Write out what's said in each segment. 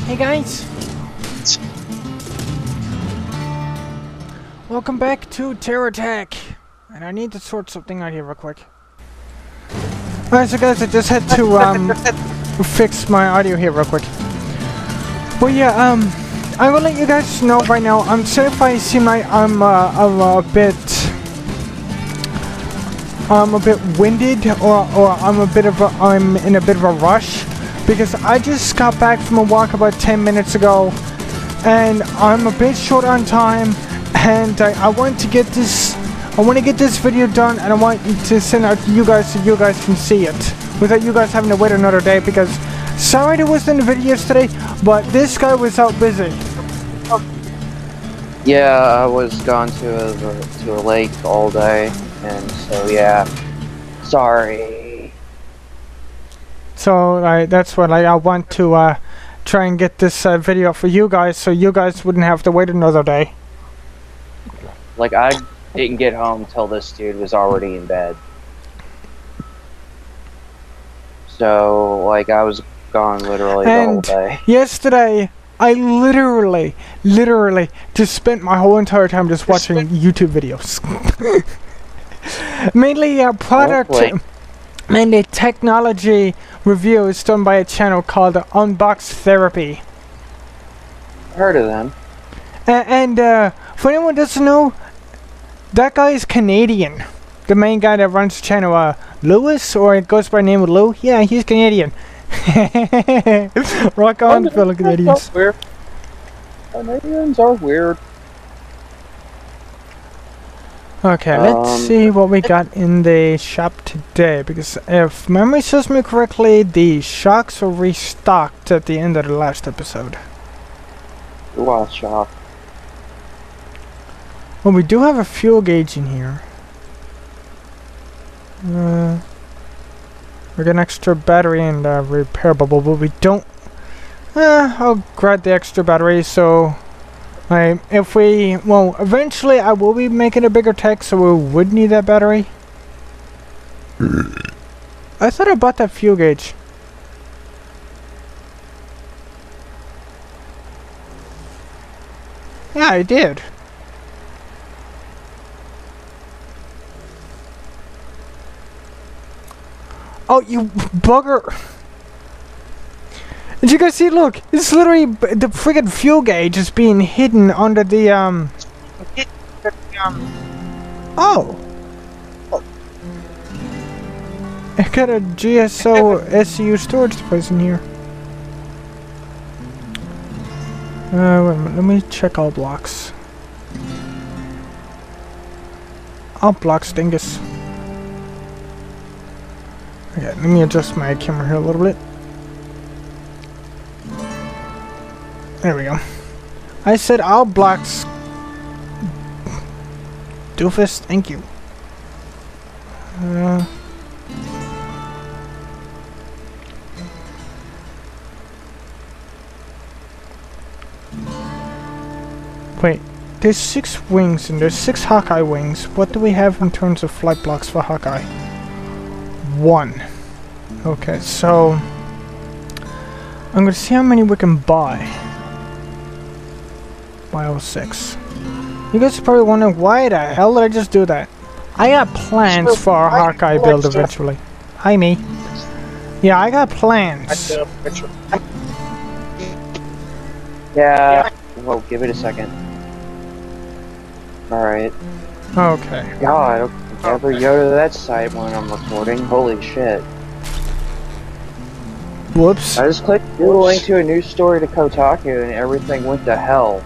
Hey guys! Welcome back to TerraTech! And I need to sort something out here real quick. Alright, so guys, I just had to fix my audio here real quick. Well, yeah, I will let you guys know right now. I'm sorry if I seem like I'm a bit winded, or I'm in a bit of a rush, because I just got back from a walk about 10 minutes ago, and I'm a bit short on time, and I want to get this video done, and I want to send out to you guys so you guys can see it without you guys having to wait another day. Because sorry there wasn't a video yesterday, but this guy was out busy. Yeah, I was gone to a lake all day, and so yeah, sorry. So that's what I want to try and get this video for you guys, so you guys wouldn't have to wait another day. Like, I didn't get home till this dude was already in bed. So, like, I was gone literally the whole day. Yesterday, I literally just spent my whole entire time just watching YouTube videos. Mainly mainly technology reviews done by a channel called Unbox Therapy. Heard of them. And for anyone who doesn't know, that guy is Canadian. The main guy that runs the channel, Lewis, or it goes by the name of Lou. Yeah, he's Canadian. Rock on, fellow Canadians. Canadians are weird. Okay, let's see what we got in the shop today, because if memory serves me correctly, the shocks were restocked at the end of the last episode. What shock? Well, we do have a fuel gauge in here. We got an extra battery and repair bubble, but we don't... I'll grab the extra battery, so... if we... Well, eventually I will be making a bigger tech, so we would need that battery. I thought I bought that fuel gauge. Yeah, I did. Oh, you bugger! Did you guys see? Look, it's literally the friggin' fuel gauge is being hidden under the Oh! I got a GSO SCU storage device in here. Wait a minute, let me check all blocks. All blocks, dingus. Okay, let me adjust my camera here a little bit. There we go. I said all blocks. Doofus, thank you. Wait, there's 6 wings and there's 6 Hawkeye wings. What do we have in terms of flight blocks for Hawkeye? 1. Okay, so I'm gonna see how many we can buy. Buy 06. You guys are probably wondering, why the hell did I just do that? I got plans for our Hawkeye build eventually. Hi, me. Yeah, I got plans. Yeah. Well, give it a second. Alright. Okay. God, I never go to that site when I'm recording. Holy shit. Whoops. I just clicked Googling to a news story to Kotaku and everything went to hell.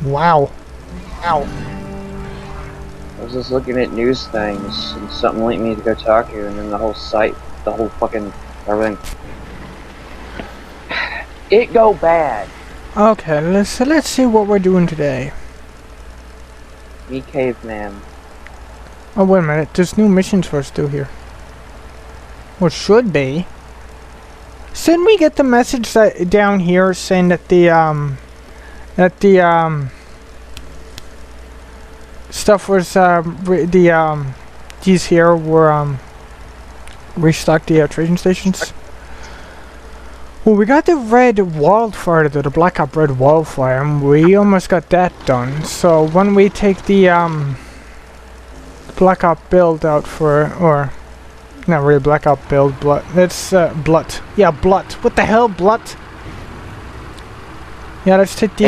Wow. Ow. I was just looking at news things and something linked me to Kotaku and then the whole site, the whole fucking everything. It go bad. Okay, let's see what we're doing today. Me caveman. Oh, wait a minute. There's new missions for us to do here. Well, should be. Shouldn't we get the message that down here saying that the stuff was these here were restocked the trading stations? Well, we got the red wildfire, the Black Op red wildfire, and we almost got that done. So when we take the Black Op build out for, or not really Black Op build, but it's Blut. Yeah, Blut. What the hell, Blut? Yeah, let's take the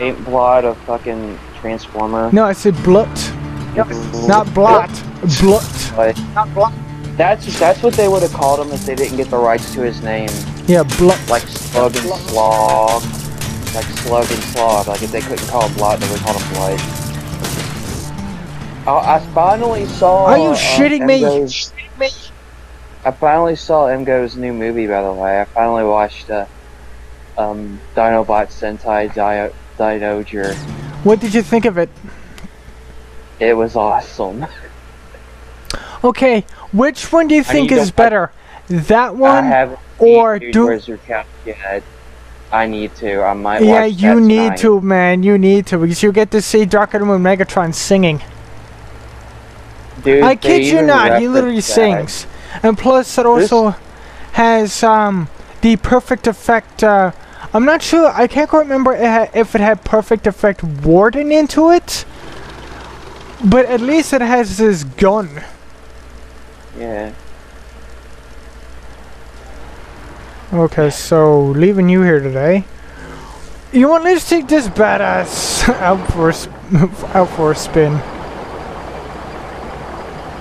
ain't blood a fucking transformer? No, I said Blut. Yep. Not Blot. Blut. Not blood. That's what they would have called him if they didn't get the rights to his name. Yeah, Blut. Like Slug and Slog. Like Slug and Slog. Like if they couldn't call him Blood, they would call him Blood. I finally saw. Are you shitting me? I finally saw Emgo's new movie. By the way, I finally watched Dinobot Sentai Dinoger. What did you think of it? It was awesome. Okay, which one do you think is better? That one or do? Yet. I need to. I might. Yeah, watch you that need tonight. to, man. You need to, because you get to see Dark Adam and Megatron singing. Dude, I kid you not, he literally sings. And plus, it also has the perfect effect. I'm not sure. I can't quite remember if it had perfect effect Warden into it, but at least it has this gun. Yeah. Okay, so leaving you here today. You want? Let's take this badass out for a spin.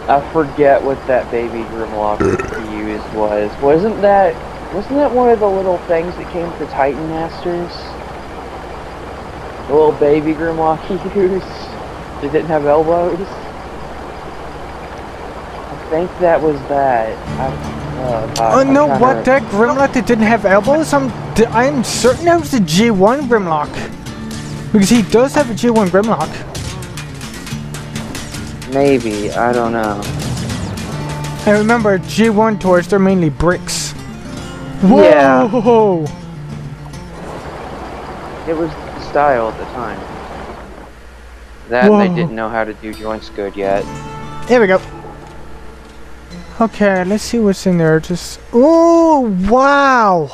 I forget what that baby Grimlock used was. Wasn't that one of the little things that came for Titan Masters? The little baby Grimlock he used? It didn't have elbows? I think that was that. No, what? That Grimlock that didn't have elbows? I'm certain that was the G1 Grimlock. Because he does have a G1 Grimlock. Maybe, I don't know. And remember, G1 toys, they're mainly bricks. Whoa! Yeah. It was the style at the time. That Whoa. They didn't know how to do joints good yet. Here we go. Okay, let's see what's in there. Just... Oh, wow!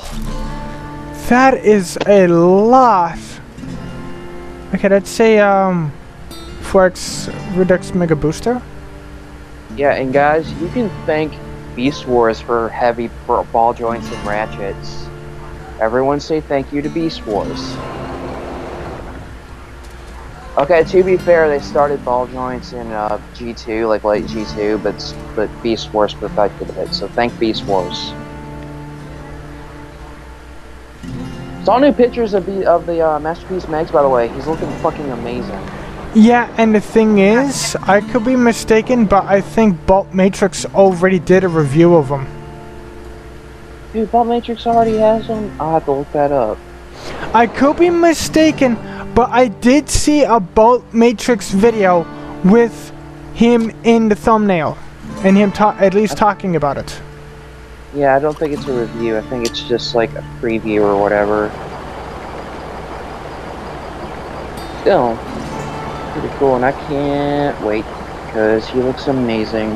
That is a lot. Okay, let's say, 4X Redux Mega Booster. Yeah, and guys, you can thank Beast Wars for heavy ball joints and ratchets. Everyone say thank you to Beast Wars. Okay, to be fair, they started ball joints in G2, like late G2, but Beast Wars perfected it, so thank Beast Wars. Saw new pictures of the Masterpiece Megs, by the way. He's looking fucking amazing. Yeah, and the thing is, I could be mistaken, but I think Bolt Matrix already did a review of them. Dude, Bolt Matrix already has them? I'll have to look that up. I could be mistaken, but I did see a Bolt Matrix video with him in the thumbnail, and him at least talking about it. Yeah, I don't think it's a review. I think it's just like a preview or whatever. Still, pretty cool, and I can't wait because he looks amazing.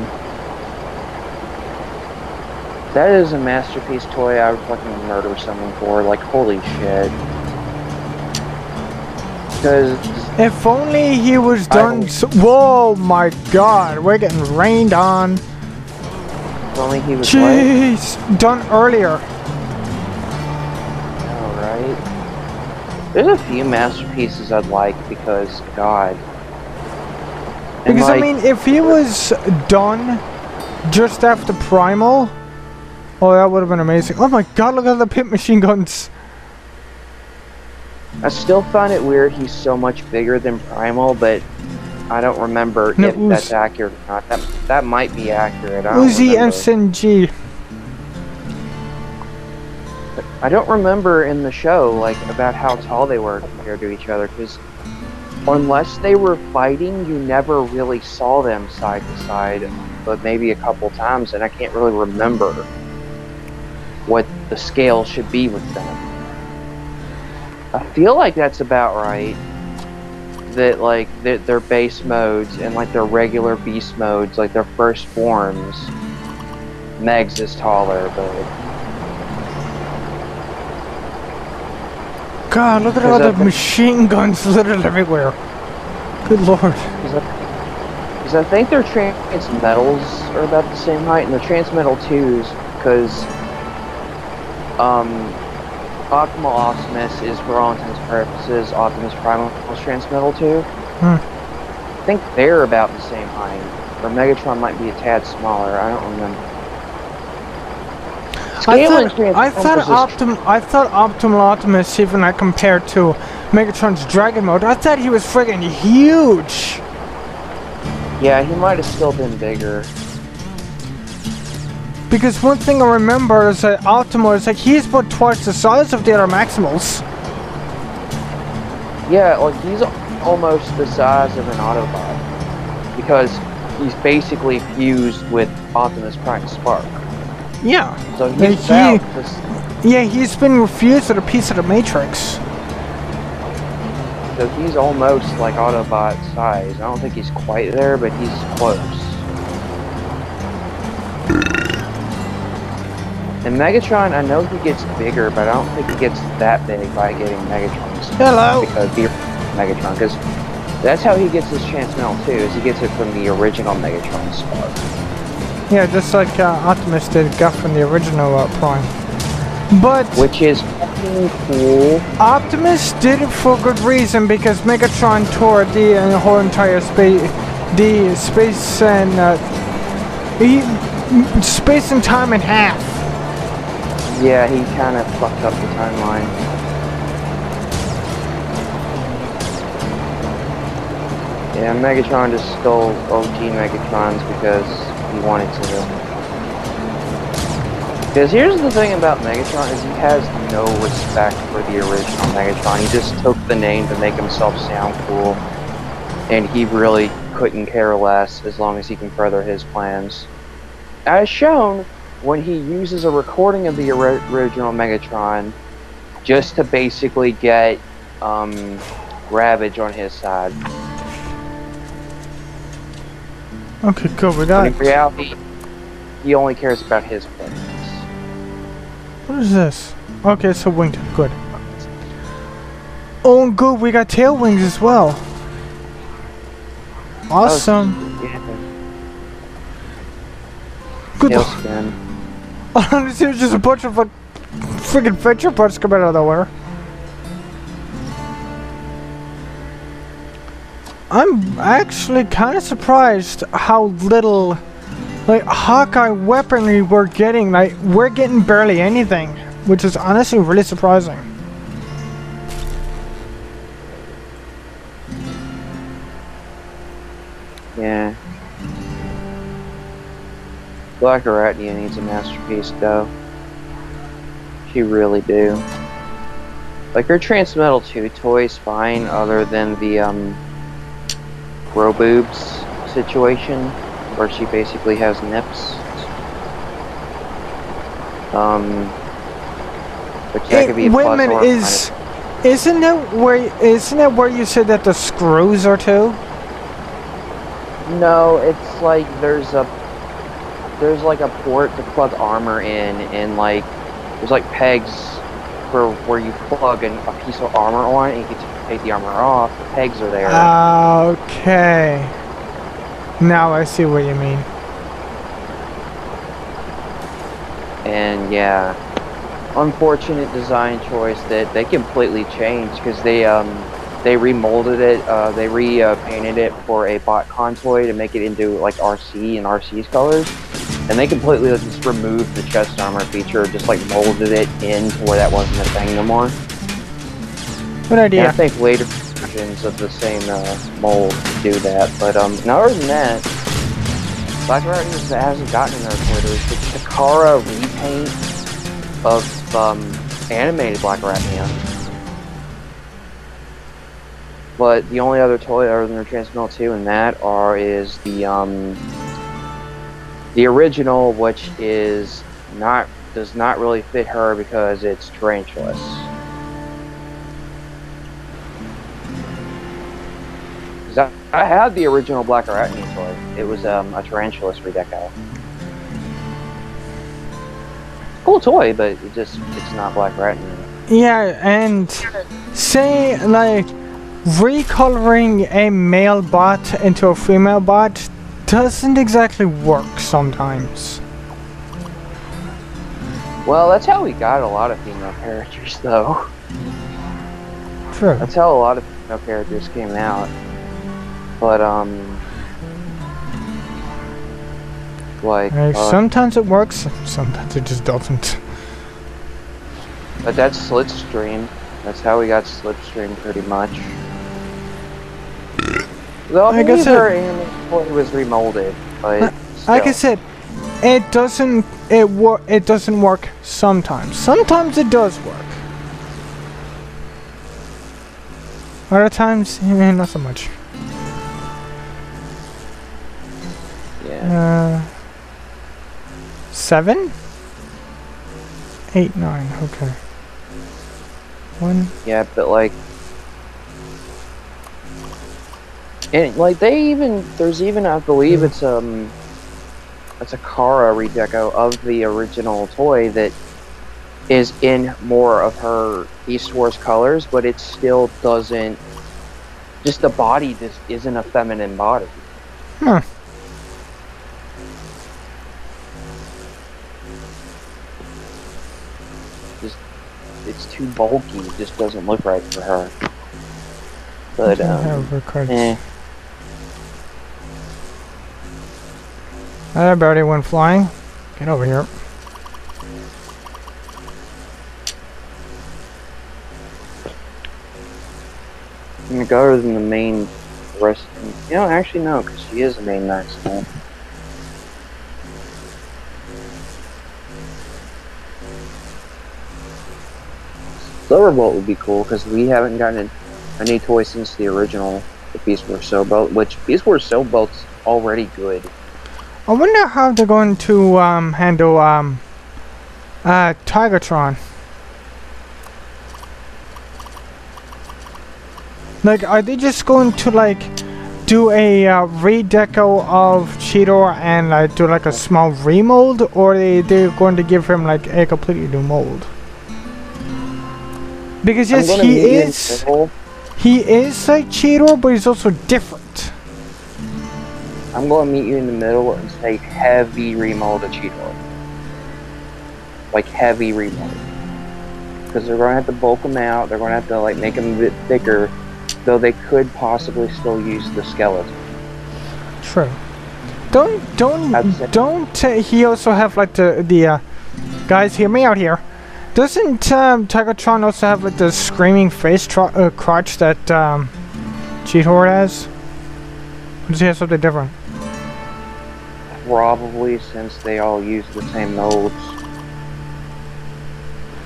That is a masterpiece toy I would fucking murder someone for. Like, holy shit. Because if only he was done. Whoa, my God, we're getting rained on. If only he was. Jeez, done earlier. Alright. There's a few masterpieces I'd like because, God. And because, like, I mean, if he was done just after Primal, oh, that would have been amazing. Oh my God, look at the pit machine guns. I still find it weird he's so much bigger than Primal, but I don't remember if that's accurate or not. That might be accurate. I don't Uzi remember. SNG. I don't remember in the show, like, about how tall they were compared to each other, because unless they were fighting, you never really saw them side to side, but maybe a couple times, and I can't really remember what the scale should be with them. I feel like that's about right. That, like, their base modes and, like, their regular beast modes, like, their first forms, Megs is taller, but God, look at all the machine guns littered everywhere. Good lord. Because I think their transmetals are about the same height, and the transmetal 2s, because Optimal Optimus is, for all intents and purposes, Optimus Primal's transmetal 2. I think they're about the same height. Or Megatron might be a tad smaller, I don't remember. I thought Optimal Optimus, even like compared to Megatron's Dragon Mode, I thought he was friggin' huge! Yeah, he might have still been bigger. Because one thing I remember is that Optimal is like, he's about twice the size of the other Maximals. Yeah, like he's almost the size of an Autobot. Because he's basically fused with Optimus Prime Spark. Yeah. So he's yeah, he's been refused with a piece of the Matrix. So he's almost like Autobot size. I don't think he's quite there, but he's close. And Megatron, I know he gets bigger, but I don't think he gets that big by getting Megatron's. Hello. Because the Megatron, because that's how he gets his Transmetal too. Is he gets it from the original Megatron Spark. Yeah, just like Optimus did, got from the original Prime. But which is fucking cool. Optimus did it for good reason, because Megatron tore the whole entire space and time in half. Yeah, he kind of fucked up the timeline. Yeah, Megatron just stole OG Megatrons because he wanted to. Because here's the thing about Megatron, is he has no respect for the original Megatron. He just took the name to make himself sound cool, and he really couldn't care less as long as he can further his plans. As shown, when he uses a recording of the original Megatron just to basically get Ravage on his side. Okay, good, we got it. In reality, he only cares about his plans. What is this? Okay, it's a winged. Good. Oh, good. We got tail wings as well. Awesome. Oh, yeah. Good. Tail spin. Honestly, there's just a bunch of friggin' venture parts coming out of nowhere. I'm actually kind of surprised how little, like, Hawkeye weaponry we're getting. Like, we're getting barely anything, which is honestly really surprising. Yeah. Black Arachnia needs a masterpiece, though. She really do. Like, her Transmetal 2 toy's fine, other than the, Roboobs situation, where she basically has nips. But that could be a wait a plus minute, isn't it where you said that the screws are too? No, it's like there's like a port to plug armor in, and like there's like pegs for where you plug a piece of armor on, and you can take the armor off. The pegs are there. Okay. Now I see what you mean. And yeah, unfortunate design choice that they completely changed, because they remolded it, they repainted it for a BotCon toy to make it into like RC and RC's colors, and they completely just removed the chest armor feature, just like molded it into where that wasn't a thing no more. Good idea. And I think later versions of the same mold do that, but now other than that, Black Arachnia hasn't gotten in their Twitters. The Takara repaint of animated Black Arachnia. But the only other toy other than her Transmetal 2 and that is the original, which does not really fit her because it's tarantulas. I had the original Black Arachnia toy. It was a tarantulas redeco. Cool toy, but it's not Black Arachnia. Yeah, and say like recoloring a male bot into a female bot doesn't exactly work sometimes. Well, that's how we got a lot of female characters, though. True. That's how a lot of female characters came out. But, like... sometimes it works, sometimes it just doesn't. But that's Slipstream. That's how we got Slipstream, pretty much. Though I believe her anime before it was remolded, but like I said, it doesn't work sometimes. Sometimes it does work. Other times, not so much. Yeah. 7? 8, 9, okay. 1. Yeah, but like... And like there's even, I believe it's a Kara redeco of the original toy that is in more of her Beast Wars colors, but it still doesn't, just the body just isn't a feminine body. Huh. Just, it's too bulky, it just doesn't look right for her. But, That birdie went flying. Get over here. I'm gonna go than the main rest. You know, actually no, because she is the main max now. Silverbolt would be cool because we haven't gotten a new toy since the original, the Beast Wars Sailboat, which Beast Wars Sailboat's already good. I wonder how they're going to handle Tigatron. Like, are they just going to like do a redeco of Cheetor and do like a small remold, or they're going to give him like a completely new mold? Because yes, he is like Cheetor, but he's also different. I'm going to meet you in the middle and say heavy remold of Cheetor. Like heavy remold. Because they're going to have to bulk them out, they're going to have to like make them a bit thicker, though they could possibly still use the skeleton. True. Don't he also have like the guys, hear me out here. Doesn't Tigatron also have like the screaming face crotch that Cheetor has? Or does he have something different? Probably, since they all use the same molds.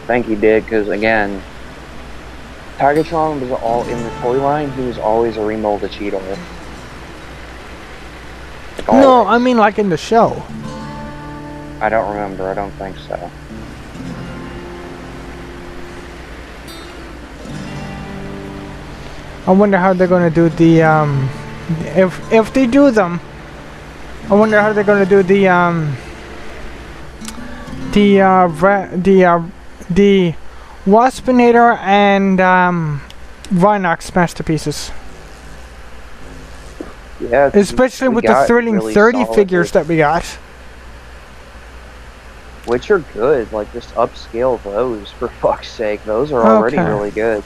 I think he did, because again, Tigatron was all in the toy line, he was always a remold of Cheetor. Like, no, I mean like in the show. I don't remember, I don't think so. I wonder how they're gonna do the if they do them. I wonder how they're gonna do the Waspinator and Rhinox masterpieces. Yeah, especially with the thrilling really 30 figures that we got. Which are good, like just upscale those, for fuck's sake. Those are already really good.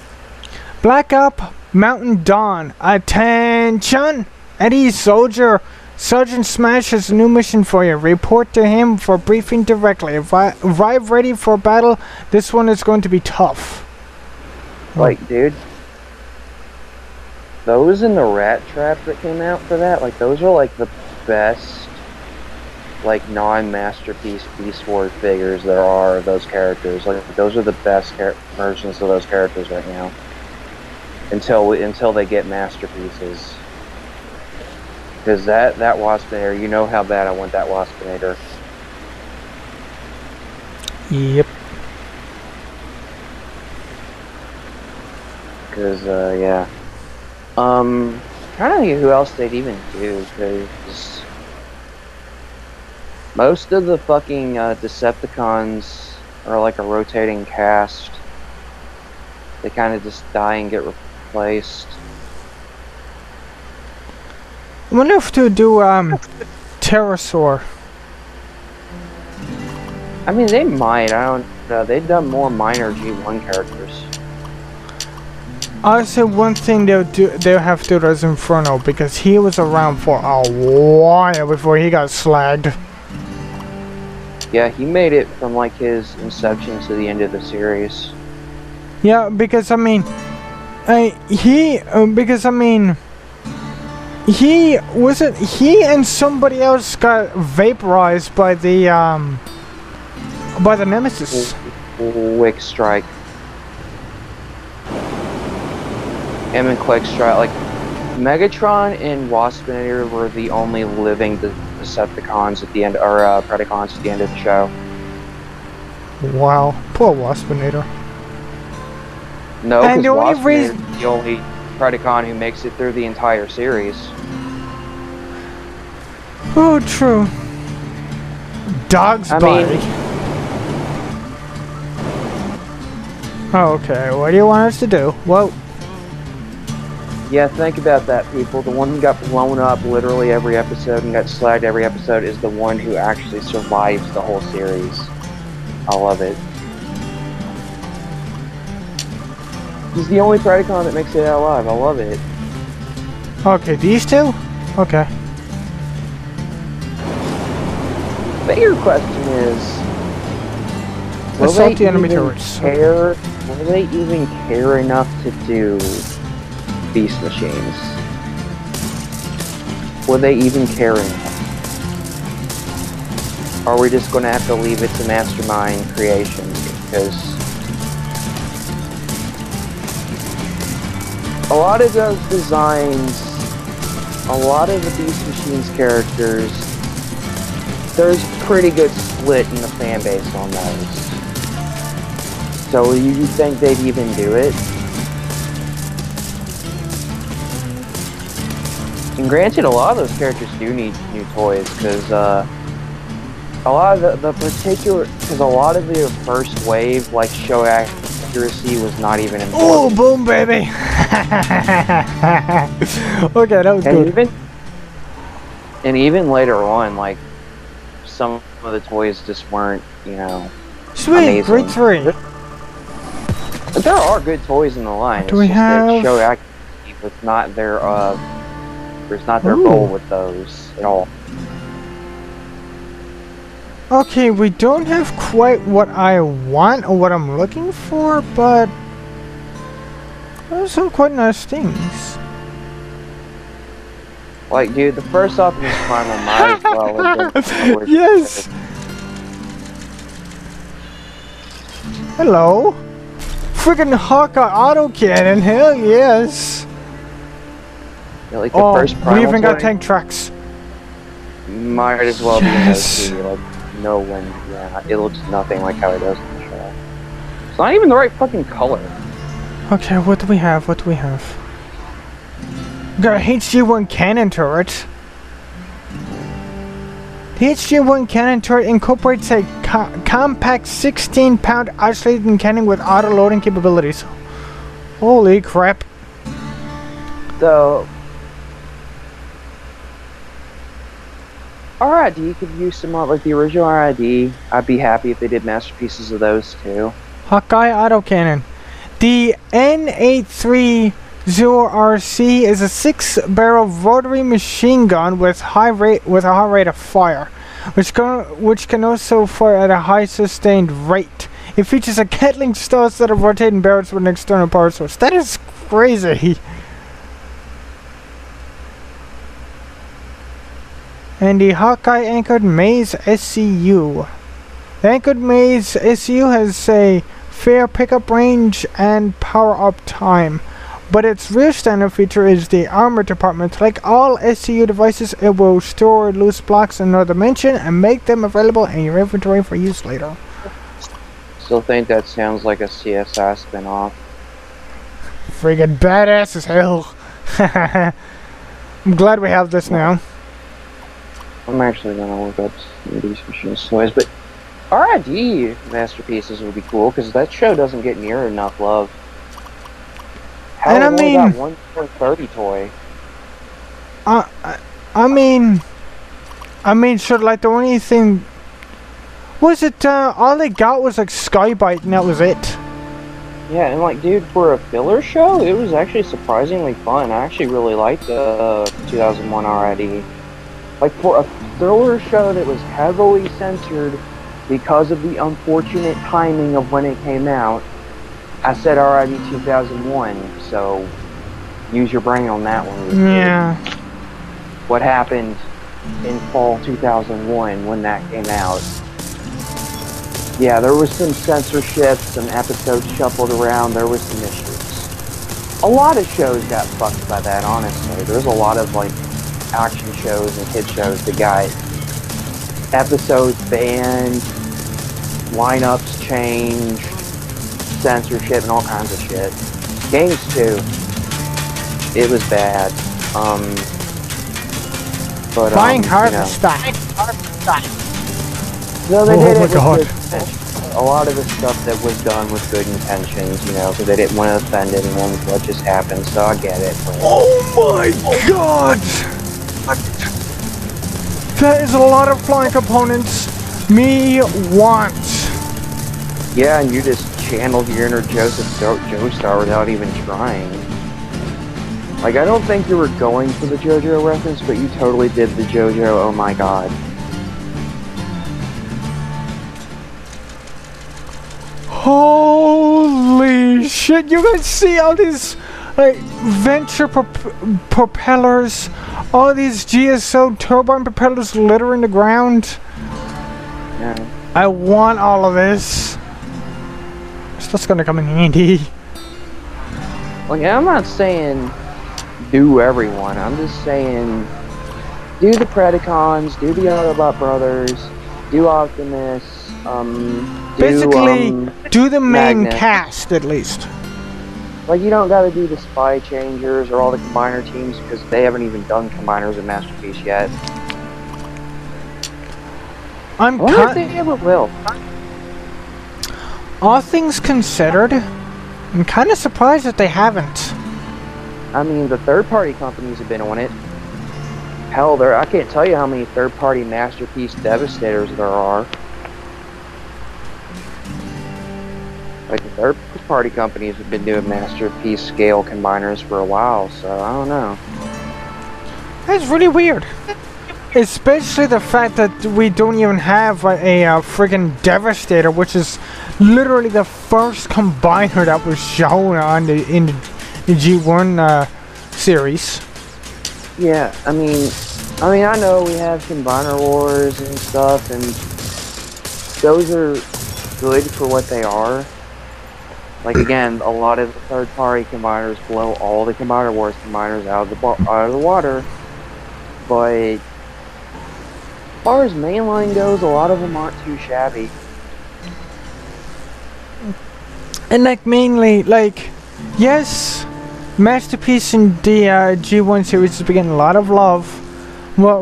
Black Up, Mountain Dawn, attention! Eddie Soldier, Sergeant Smash has a new mission for you. Report to him for briefing directly. Arrive ready for battle. This one is going to be tough. Like, dude, those in the Rat Trap that came out for that, like, those are like the best, like, non-masterpiece Beast Wars figures there are of those characters. Like, those are the best versions of those characters right now. Until they get masterpieces. Because that Waspinator, you know how bad I want that Waspinator. Yep. Because, yeah. Trying to think who else they'd even do, because most of the fucking Decepticons are like a rotating cast. They kind of just die and get replaced. I wonder if to do pterosaur. I mean, they might. I don't know. They've done more minor G1 characters. I say one thing they'll have to do is Inferno, because he was around for a while before he got slagged. Yeah, he made it from like his inception to the end of the series. Yeah, because I mean, he and somebody else got vaporized by the Nemesis. Quick Strike. Him and Quick Strike, like Megatron and Waspinator were the only living Decepticons at the end, or Predacons at the end of the show. Wow, poor Waspinator. No, And because the only Waspinator's the only Predacon who makes it through the entire series. Oh, true. Dog's body. Okay, what do you want us to do? Well, yeah, think about that, people. The one who got blown up literally every episode and got slagged every episode is the one who actually survives the whole series. I love it. He's the only Predacon that makes it out alive. I love it. okay, these two? Okay. Bigger question is, will Assault they the enemy even turrets. care? Will they even care enough to do beast machines? Will they even care enough? Or are we just going to have to leave it to Mastermind Creations? Because a lot of those designs, a lot of the Beast Machines characters, there's a pretty good split in the fan base on those. So you think they'd even do it? And granted, a lot of those characters do need new toys, because a lot of the particular, because a lot of the first wave, like show accuracy, was not even important. Oh, boom, baby! Okay, that was good. Even later on, like, some of the toys just weren't, you know, Sweet, amazing. grade 3. But there are good toys in the line. Do we It's just have- that show accuracy was not their goal with those at all. Okay, we don't have quite what I want or what I'm looking for, but there's some quite nice things. Like, dude, the first Optimus Primal might as well have been. Yes! Hello? Freaking Hawkeye autocannon, hell yes! Yeah, like the first Primal we even got toy tank tracks. might as well Yes. be in those two. Like, no wind. Yeah, it looks nothing like how it does in the show. It's not even the right fucking color. Okay, what do we have? What do we have? We got a HG1 cannon turret. The HG1 cannon turret incorporates a compact 16-pound isolated cannon with auto-loading capabilities. Holy crap. So, RID could use some more, like the original RID. I'd be happy if they did masterpieces of those too. Hawkeye autocannon. The N830RC is a 6-barrel rotary machine gun with a high rate of fire, which can also fire at a high sustained rate. It features a Gatling style set of rotating barrels with an external power source. That is crazy. And the Hawkeye Anchored Maze SCU. The Anchored Maze SCU has a fair pickup range and power up time, but its real standard feature is the armor department. Like all SCU devices, it will store loose blocks in another dimension and make them available in your inventory for use later. Still think that sounds like a CSI spinoff. Friggin' badass as hell. I'm glad we have this now. I'm actually gonna look up some of these machines toys, but RID masterpieces would be cool because that show doesn't get near enough love. How And I only mean, got 1.30 toy? I, I, I mean, sure, like the only thing was it. All they got was like Skybite, and that was it. Yeah, and like, dude, for a filler show, it was actually surprisingly fun. I actually really liked 2001 already. Like, for a thriller show that was heavily censored because of the unfortunate timing of when it came out, I said already 2001, so use your brain on that one. Yeah. What happened in fall 2001 when that came out? Yeah, there was some censorship, some episodes shuffled around, there was some issues. A lot of shows got fucked by that, honestly. There's a lot of, like, action shows and kid shows that got episodes banned, lineups changed, censorship, and all kinds of shit. Games, too. It was bad. But, Buying you hard know. stuff. No, they did it with God. good intentions. A lot of the stuff that was done with good intentions, you know, because they didn't want to offend anyone with what just happened, so I get it. But... Oh my God! That is a lot of flying components. Me want. Yeah, and you just channeled your inner Joseph Joestar without even trying. Like, I don't think you were going for the JoJo reference, but you totally did the JoJo, oh my god. Holy shit, you guys see all these like venture propellers, all these GSO turbine propellers littering the ground? Yeah. I want all of this. Stuff's gonna come in handy. Like, I'm not saying do everyone, I'm just saying do the Predacons, do the Autobot Brothers, do Optimus, Basically, do the main Magnus. cast at least. Like, you don't gotta do the Spy Changers or all the Combiner teams, because they haven't even done Combiners in Masterpiece yet. I wonder if they ever will. All things considered, I'm kind of surprised that they haven't. I mean, the third-party companies have been on it. Hell, I can't tell you how many third-party Masterpiece Devastators there are. Like, the third-party companies have been doing Masterpiece scale combiners for a while, so I don't know. That's really weird. Especially the fact that we don't even have a friggin' Devastator, which is literally the first combiner that was shown on in the G1 series. Yeah, I mean, I know we have Combiner Wars and stuff, and those are good for what they are. Like, again, a lot of the third-party combiners blow all the Combiner Wars combiners out of the water, but as far as mainline goes, a lot of them aren't too shabby. And like mainly, like, yes, Masterpiece in the G1 series is getting a lot of love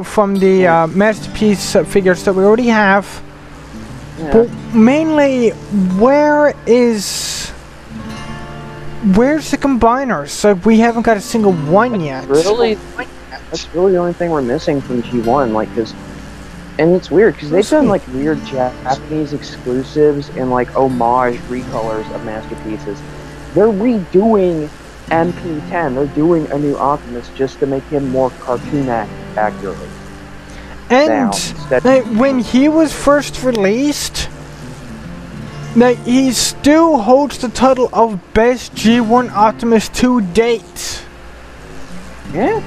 from the Masterpiece figures that we already have. Yeah. But mainly, where's the combiners? Like, we haven't got a single one yet. That's really the only thing we're missing from G1, like, and it's weird, because they've done, like, weird Japanese exclusives and, like, homage recolors of Masterpieces. They're redoing MP10. They're doing a new Optimus just to make him more cartoon accurate. And like, when he was first released, like, he still holds the title of best G1 Optimus to date. Yeah.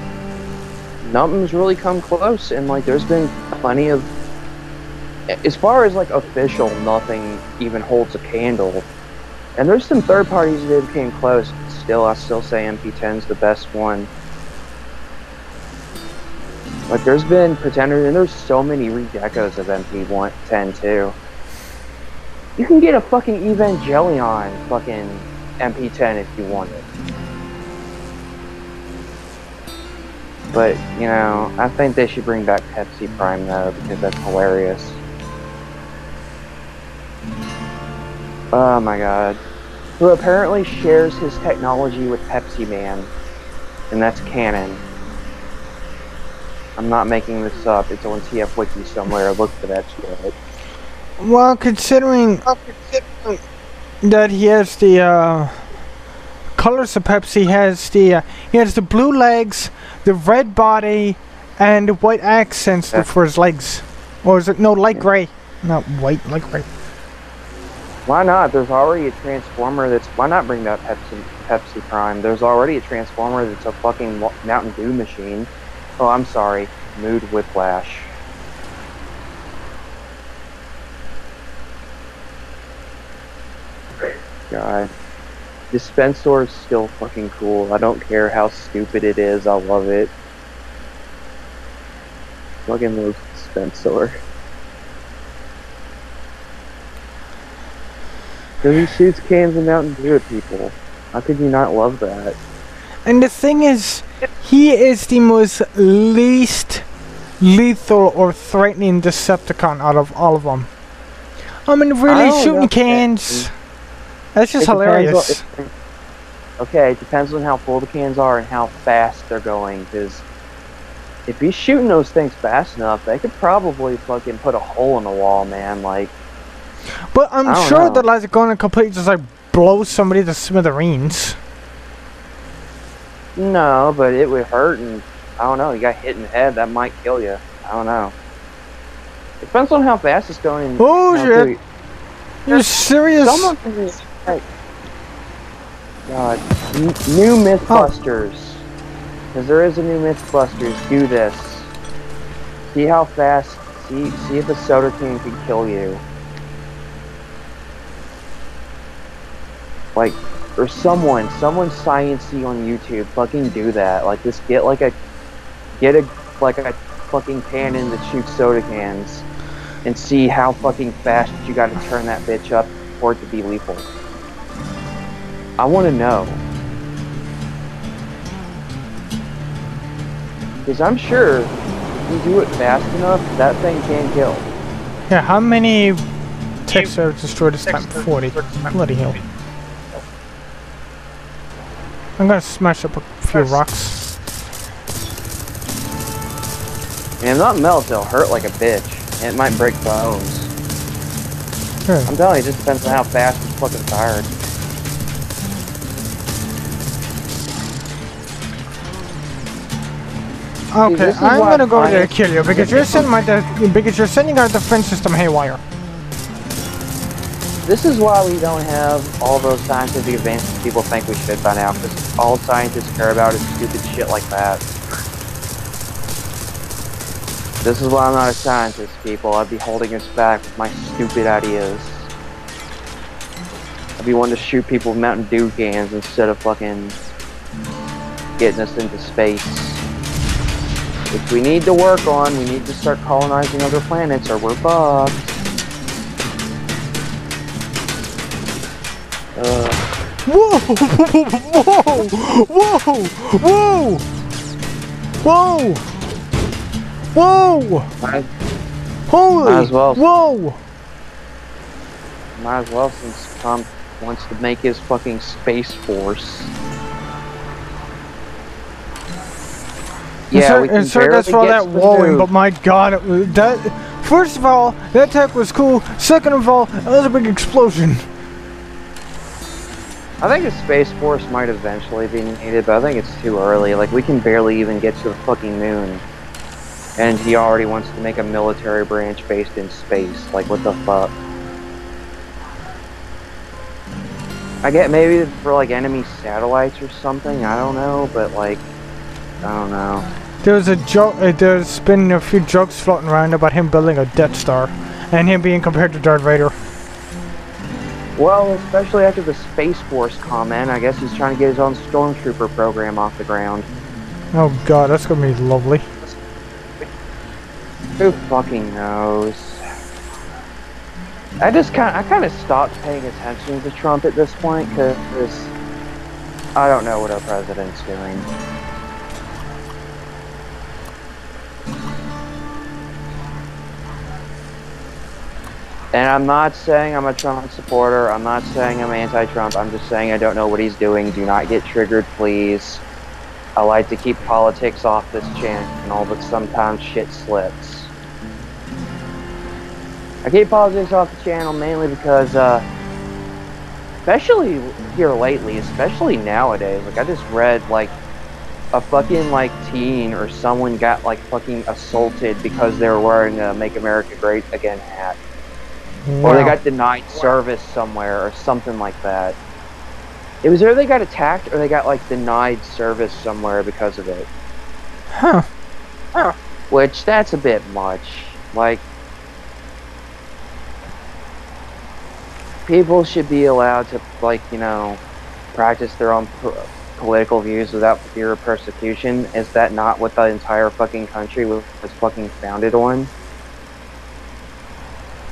Nothing's really come close, and like, there's been plenty of, as far as like official, nothing even holds a candle. And there's some third parties that came close, but still, I still say MP10's the best one. Like, there's been pretenders, and there's so many redecos of MP10 too. You can get a fucking Evangelion fucking MP10 if you want it. But, you know, I think they should bring back Pepsi Prime, though, because that's hilarious. Oh my god. who apparently shares his technology with Pepsi Man, and that's canon. I'm not making this up. It's on TF Wiki somewhere. Look for that shit. Well, considering that he has the colors of Pepsi, he has the blue legs, the red body, and the white accents for his legs. Or is it light gray? Not white, light gray. Why not? There's already a Transformer that's... Why not bring that Pepsi Prime? There's already a Transformer that's a fucking Mountain Dew machine. Oh, I'm sorry. Mood whiplash. God. Dispensor is still fucking cool. I don't care how stupid it is. I love it. Fucking love Dispensor. Because he shoots cans of Mountain Dew at people. How could you not love that? And the thing is, he is the most least lethal or threatening Decepticon out of all of them. I mean, really, shooting cans, that's just hilarious. Okay, it depends on how full the cans are and how fast they're going, because if he's shooting those things fast enough, they could probably fucking put a hole in the wall, man, like... But I'm sure that like going to completely just like blow somebody to smithereens. No, but it would hurt, and I don't know, you got hit in the head, that might kill you. I don't know. It depends on how fast it's going. Oh shit! You're serious? Someone can like, God, new Mythbusters. Because there is a new Mythbusters. Do this. See how fast. See if a soda can kill you. Like, or someone sciencey on YouTube, fucking do that. Like, just get a fucking cannon that shoots soda cans, and see how fucking fast you got to turn that bitch up for it to be lethal. I want to know, because I'm sure if you do it fast enough, that thing can kill. Yeah, how many techs are destroyed this time? 40. Bloody hell. I'm gonna smash up a few rocks. And if not melt, they'll hurt like a bitch. And it might break bones. Sure. I'm telling you, it just depends on how fast it's fucking fired. Okay, I'm gonna go there to kill you because you're sending our defense system haywire. This is why we don't have all those scientific advances people think we should by now, because all scientists care about is stupid shit like that. This is why I'm not a scientist, people. I'd be holding us back with my stupid ideas. I'd be wanting to shoot people with Mountain Dew cans instead of fucking getting us into space. Which we need to work on. We need to start colonizing other planets or we're fucked. Whoa! Whoa! Whoa! Whoa! Whoa! Holy! Might as well. Whoa! Might as well, since Trump wants to make his fucking space force. Yeah, we can sir, that's for all that wallowing, but my god, that... First of all, that tech was cool. Second of all, that was a big explosion. I think a space force might eventually be needed, but I think it's too early. Like, we can barely even get to the fucking moon. And he already wants to make a military branch based in space. Like, what the fuck? I get maybe for, like, enemy satellites or something, I don't know, but, like, I don't know. There's a joke, there's been a few jokes floating around about him building a Death Star, and him being compared to Darth Vader. Well, especially after the Space Force comment, I guess he's trying to get his own Stormtrooper program off the ground. Oh god, that's gonna be lovely. Who fucking knows? I kind of stopped paying attention to Trump at this point, because I don't know what our president's doing. And I'm not saying I'm a Trump supporter. I'm not saying I'm anti-Trump. I'm just saying I don't know what he's doing. Do not get triggered, please. I like to keep politics off this channel, but sometimes shit slips. I keep politics off the channel mainly because, especially here lately, especially nowadays, like I just read, like, a fucking, like, teen or someone got, like, fucking assaulted because they were wearing a Make America Great Again hat. Wow. Or they got denied service somewhere or something like that. It was either they got attacked or they got, like, denied service somewhere because of it. Huh. Which, that's a bit much. Like, people should be allowed to, like, you know, practice their own political views without fear of persecution. Is that not what the entire fucking country was fucking founded on?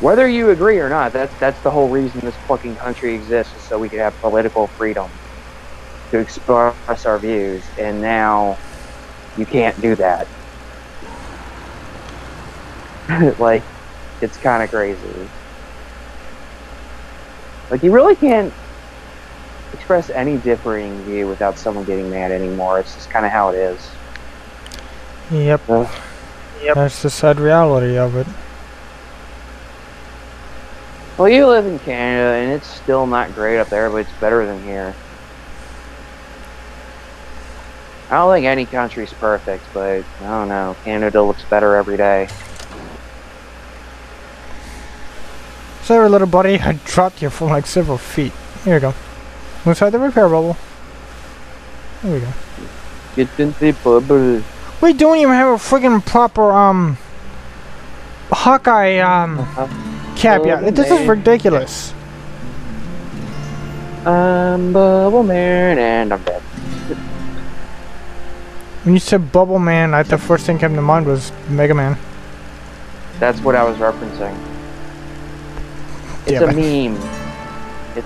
Whether you agree or not, that's the whole reason this fucking country exists, is so we could have political freedom to express our views, and now you can't do that. Like, it's kind of crazy. Like, you really can't express any differing view without someone getting mad anymore. It's just kind of how it is. Yep. Yep. That's the sad reality of it. Well, you live in Canada, and it's still not great up there, but it's better than here. I don't think any country's perfect, but I don't know. Canada looks better every day. Sorry, little buddy, I dropped you from like several feet. Here we go. Inside the repair bubble. There we go. Get in the bubble. We don't even have a friggin' proper, Hawkeye, cap yet. This is ridiculous. I'm Bubble Man, and I'm dead. When you said Bubble Man, the first thing came to mind was Mega Man. That's what I was referencing. It's Damn a it. meme.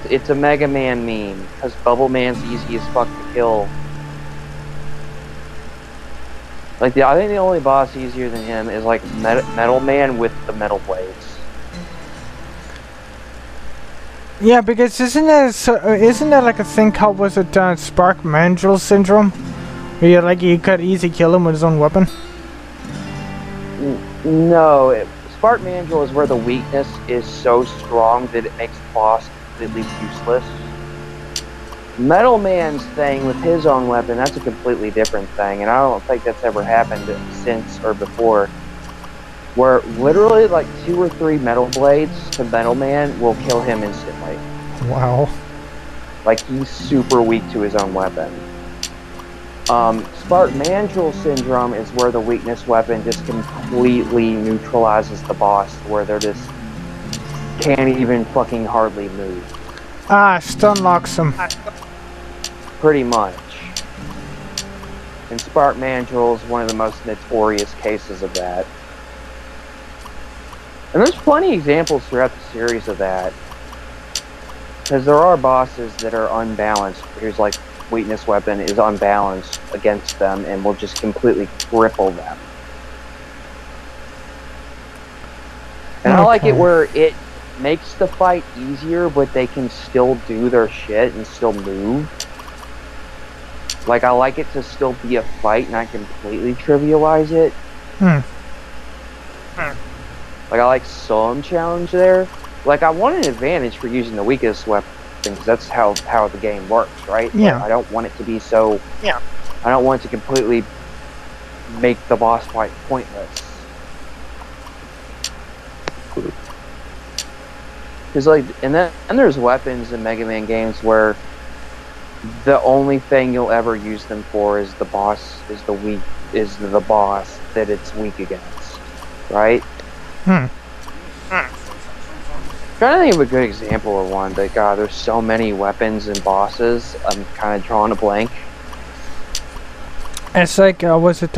It's a Mega Man meme, because Bubble Man's easy as fuck to kill. Like, I think the only boss easier than him is, like, Metal Man with the metal blades. Yeah, because isn't that like a thing called, was it, Spark Mandrill Syndrome? Where you could easily kill him with his own weapon? No, Spark Mandrill is where the weakness is so strong that it makes the boss completely useless. Metal Man's thing with his own weapon, that's a completely different thing, and I don't think that's ever happened since or before. Where literally like 2 or 3 metal blades to Metal Man will kill him instantly. Wow. Like, he's super weak to his own weapon. Spark Mandrill Syndrome is where the weakness weapon just completely neutralizes the boss, where they're just can't even fucking hardly move. Stun locks him. Pretty much. And Spark Mandrill is one of the most notorious cases of that. And there's plenty of examples throughout the series of that. Because there are bosses that are unbalanced, whose like weakness weapon is unbalanced against them and will just completely cripple them. And I like it where it makes the fight easier, but they can still do their shit and still move. Like, I like it to still be a fight, not completely trivialize it. Like, I like some challenge there. Like, I want an advantage for using the weakest weapon, because that's how the game works, right? Yeah. Like, I don't want it to be so... Yeah. I don't want it to completely make the boss fight pointless. Because, like, and there's weapons in Mega Man games where the only thing you'll ever use them for is the boss, is the boss that it's weak against, right? Trying to think of a good example of one, but God, there's so many weapons and bosses, I'm kind of drawing a blank. It's like, was it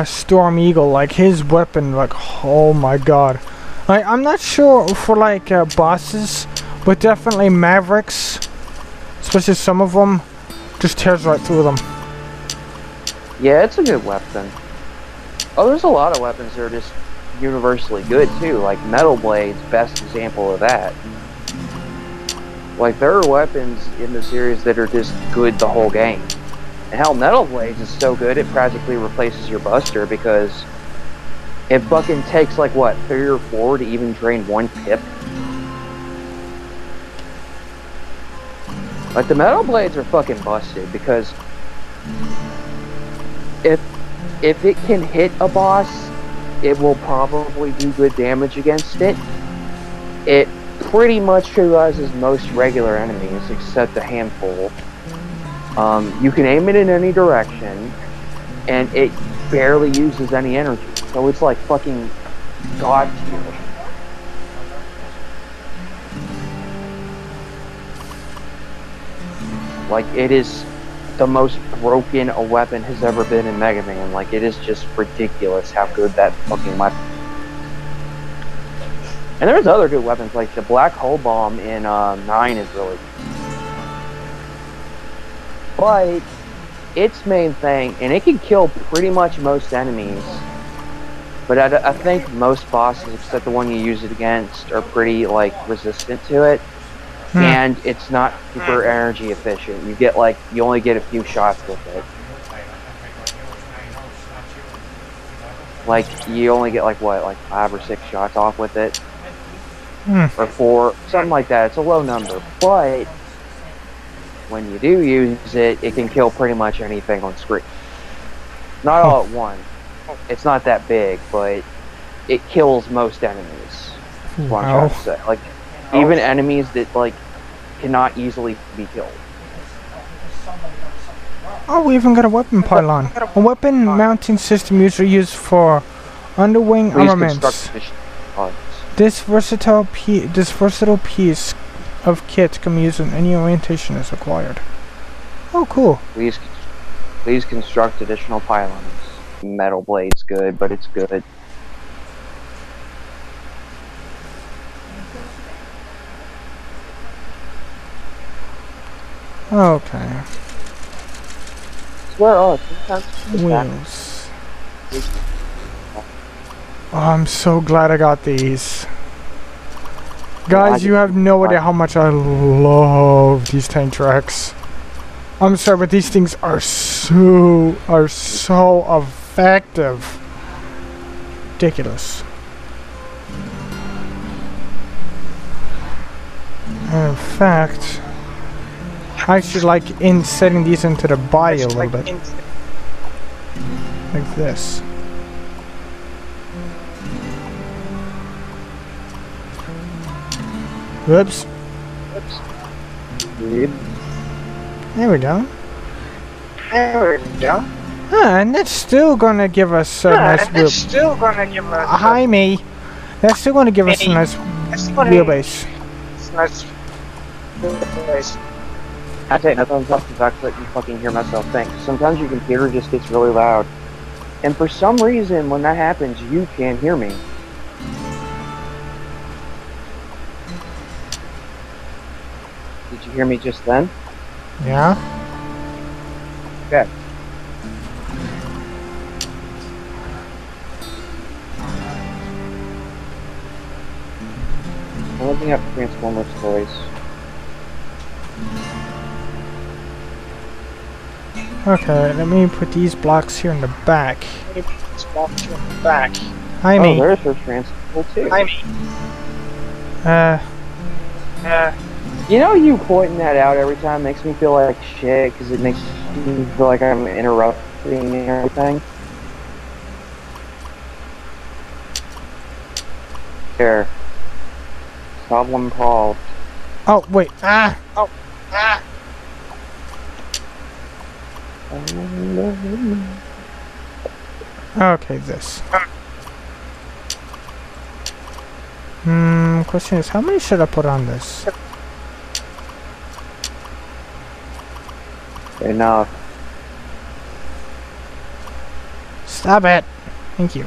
Storm Eagle? Like, his weapon, like, oh my god. Like, I'm not sure for, like, bosses, but definitely Mavericks, especially some of them, just tears right through them. Yeah, it's a good weapon. Oh, there's a lot of weapons that are just universally good too. Like Metal Blade's best example of that. Like there are weapons in the series that are just good the whole game. And hell, Metal Blades is so good it practically replaces your Buster because it fucking takes like what, 3 or 4 to even drain 1 pip. Like the Metal Blades are fucking busted because if it can hit a boss, it will probably do good damage against it. It pretty much neutralizes most regular enemies except a handful. You can aim it in any direction, and it barely uses any energy, so it's like fucking god tier. Like, it is the most broken a weapon has ever been in Mega Man. Like, it is just ridiculous how good that fucking weapon is. And there's other good weapons, like the Black Hole Bomb in 9 is really good. But its main thing, and it can kill pretty much most enemies, but I think most bosses, except the one you use it against, are pretty, like, resistant to it. And it's not super energy efficient. You only get a few shots with it. Like, you only get, like, what, like 5 or 6 shots off with it? Or 4, something like that. It's a low number. But when you do use it, it can kill pretty much anything on screen. Not all at once. It's not that big, but it kills most enemies. That's what I'm trying to say. Like, even enemies that, like, cannot easily be killed. Oh, we even got a weapon pylon. A weapon mounting system usually used for underwing armaments. This versatile piece of kit can be used in any orientation as required. Oh, cool. Please construct additional pylons. Metal Blade's good, but it's good. Okay. Where are sometimes wheels? Oh, I'm so glad I got these. Guys, you have no idea how much I love these tank tracks. I'm sorry, but these things are so effective. Ridiculous. In fact, I should like setting these into the body a little bit. Like this. Whoops. There we go. And that's still gonna give us a nice Hi, me. That's still gonna give us a nice wheelbase. I take no thumbs up because I couldn't fucking hear myself think. Sometimes your computer just gets really loud. And for some reason, when that happens, you can't hear me. Did you hear me just then? Yeah. Okay. I'm looking up Transformers toys. Okay, let me put these blocks here in the back. Hi, me. Oh, there's her Transformer too. Hi, me. You know, you pointing that out every time makes me feel like shit because it makes me feel like I'm interrupting everything. There. Problem solved. Oh, wait. Okay, this. Question is, how many should I put on this? Enough. Stop it. Thank you.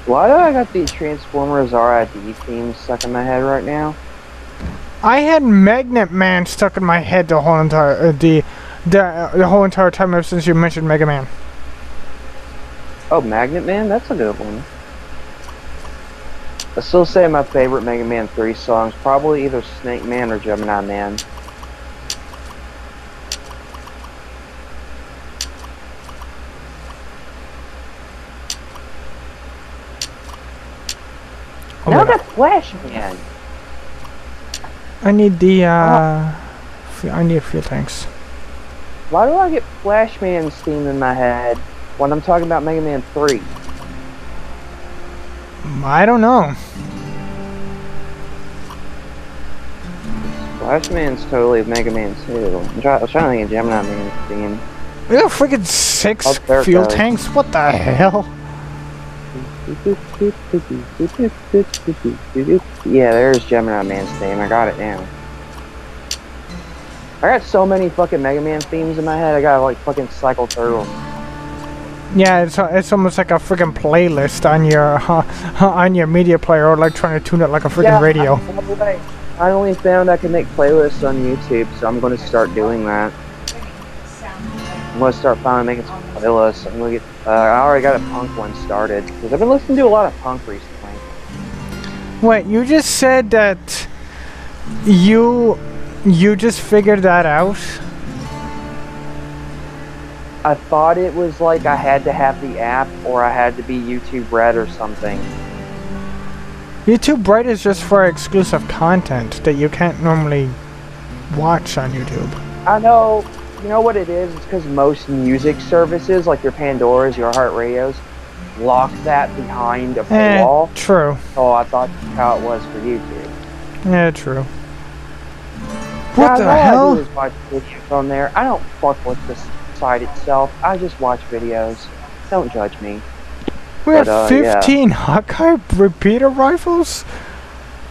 Why do I got the Transformers RID theme stuck in my head right now? I had Magnet Man stuck in my head the whole entire The whole entire time ever since you mentioned Mega Man. Oh, Magnet Man? That's a good one. I still say my favorite Mega Man 3 songs, probably either Snake Man or Gemini Man. Oh, now I got Flash Man. I need the, I need fuel tanks. Why do I get Flash Man's theme in my head when I'm talking about Mega Man 3? I don't know. Flash Man's totally Mega Man 2. I was trying to think of Gemini Man's theme. We got freaking 6 Oh, there it fuel goes. tanks? What the hell? Yeah, there's Gemini Man's theme. I got it now. I got so many fucking Mega Man themes in my head, I gotta like fucking cycle through them. Yeah, it's almost like a freaking playlist on your media player, or like trying to tune it like a freaking radio. I only found I could make playlists on YouTube, so I'm going to start doing that. I'm going to start finally making some playlists. I'm going to get. I already got a punk one started because I've been listening to a lot of punk recently. Wait, you just said that you just figured that out? I thought it was like I had to have the app or I had to be YouTube Red or something. YouTube Red is just for exclusive content that you can't normally watch on YouTube. I know. You know what it is? It's because most music services, like your Pandoras, your Heart Radios, lock that behind a paywall. True. Oh, I thought that's how it was for YouTube. Yeah, true. What the hell? All I do is watch videos on there. I don't fuck with the site itself. I just watch videos. Don't judge me. We have 15 Hawkeye repeater rifles?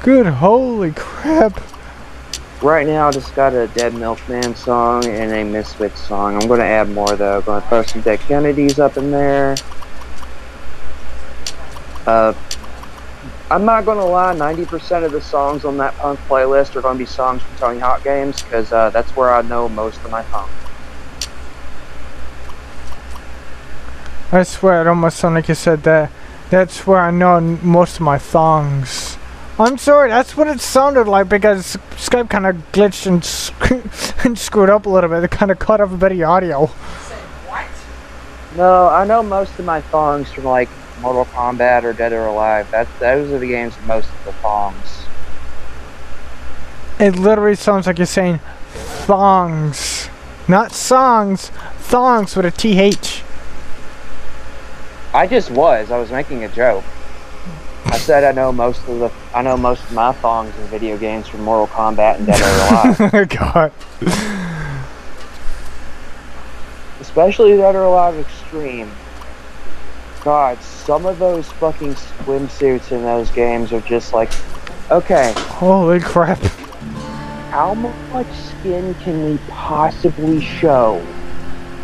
Good holy crap. Right now I just got a Dead Milkman song and a Misfits song. I'm going to add more though. I'm going to throw some Dead Kennedys up in there. I'm not going to lie, 90% of the songs on that punk playlist are going to be songs from Tony Hawk games, because that's where I know most of my punk. I swear, it almost sounded like you said that. That's where I know most of my thongs. I'm sorry, that's what it sounded like, because Skype kind of glitched and screwed up a little bit. It kind of cut off a bit of your audio. What? No, I know most of my thongs from like Mortal Kombat or Dead or Alive. Those are the games with most of the thongs. It literally sounds like you're saying thongs. Not songs, thongs with a TH. I just was. I was making a joke. I said I know most of my thongs in video games from Mortal Kombat and Dead or Alive. God. Especially Dead or Alive Extreme. God, some of those fucking swimsuits in those games are just like, okay. Holy crap. How much skin can we possibly show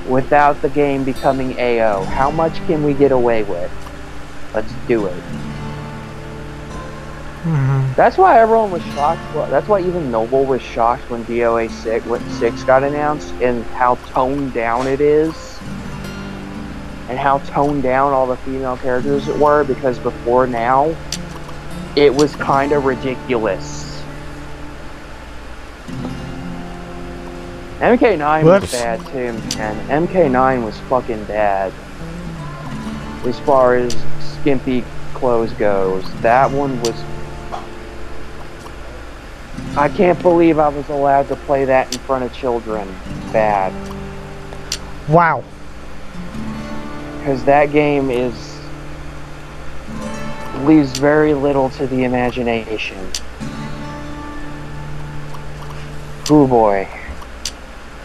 without the game becoming AO? How much can we get away with? Let's do it. Mm-hmm. That's why everyone was shocked. Well, that's why even Noble was shocked when DOA 6 got announced, and how toned down it is. And how toned down all the female characters were, because before now, it was kind of ridiculous. MK9 was bad too, man. MK9 was fucking bad. As far as skimpy clothes goes. That one was... I can't believe I was allowed to play that in front of children. Bad. Wow. Because that game leaves very little to the imagination. Ooh boy.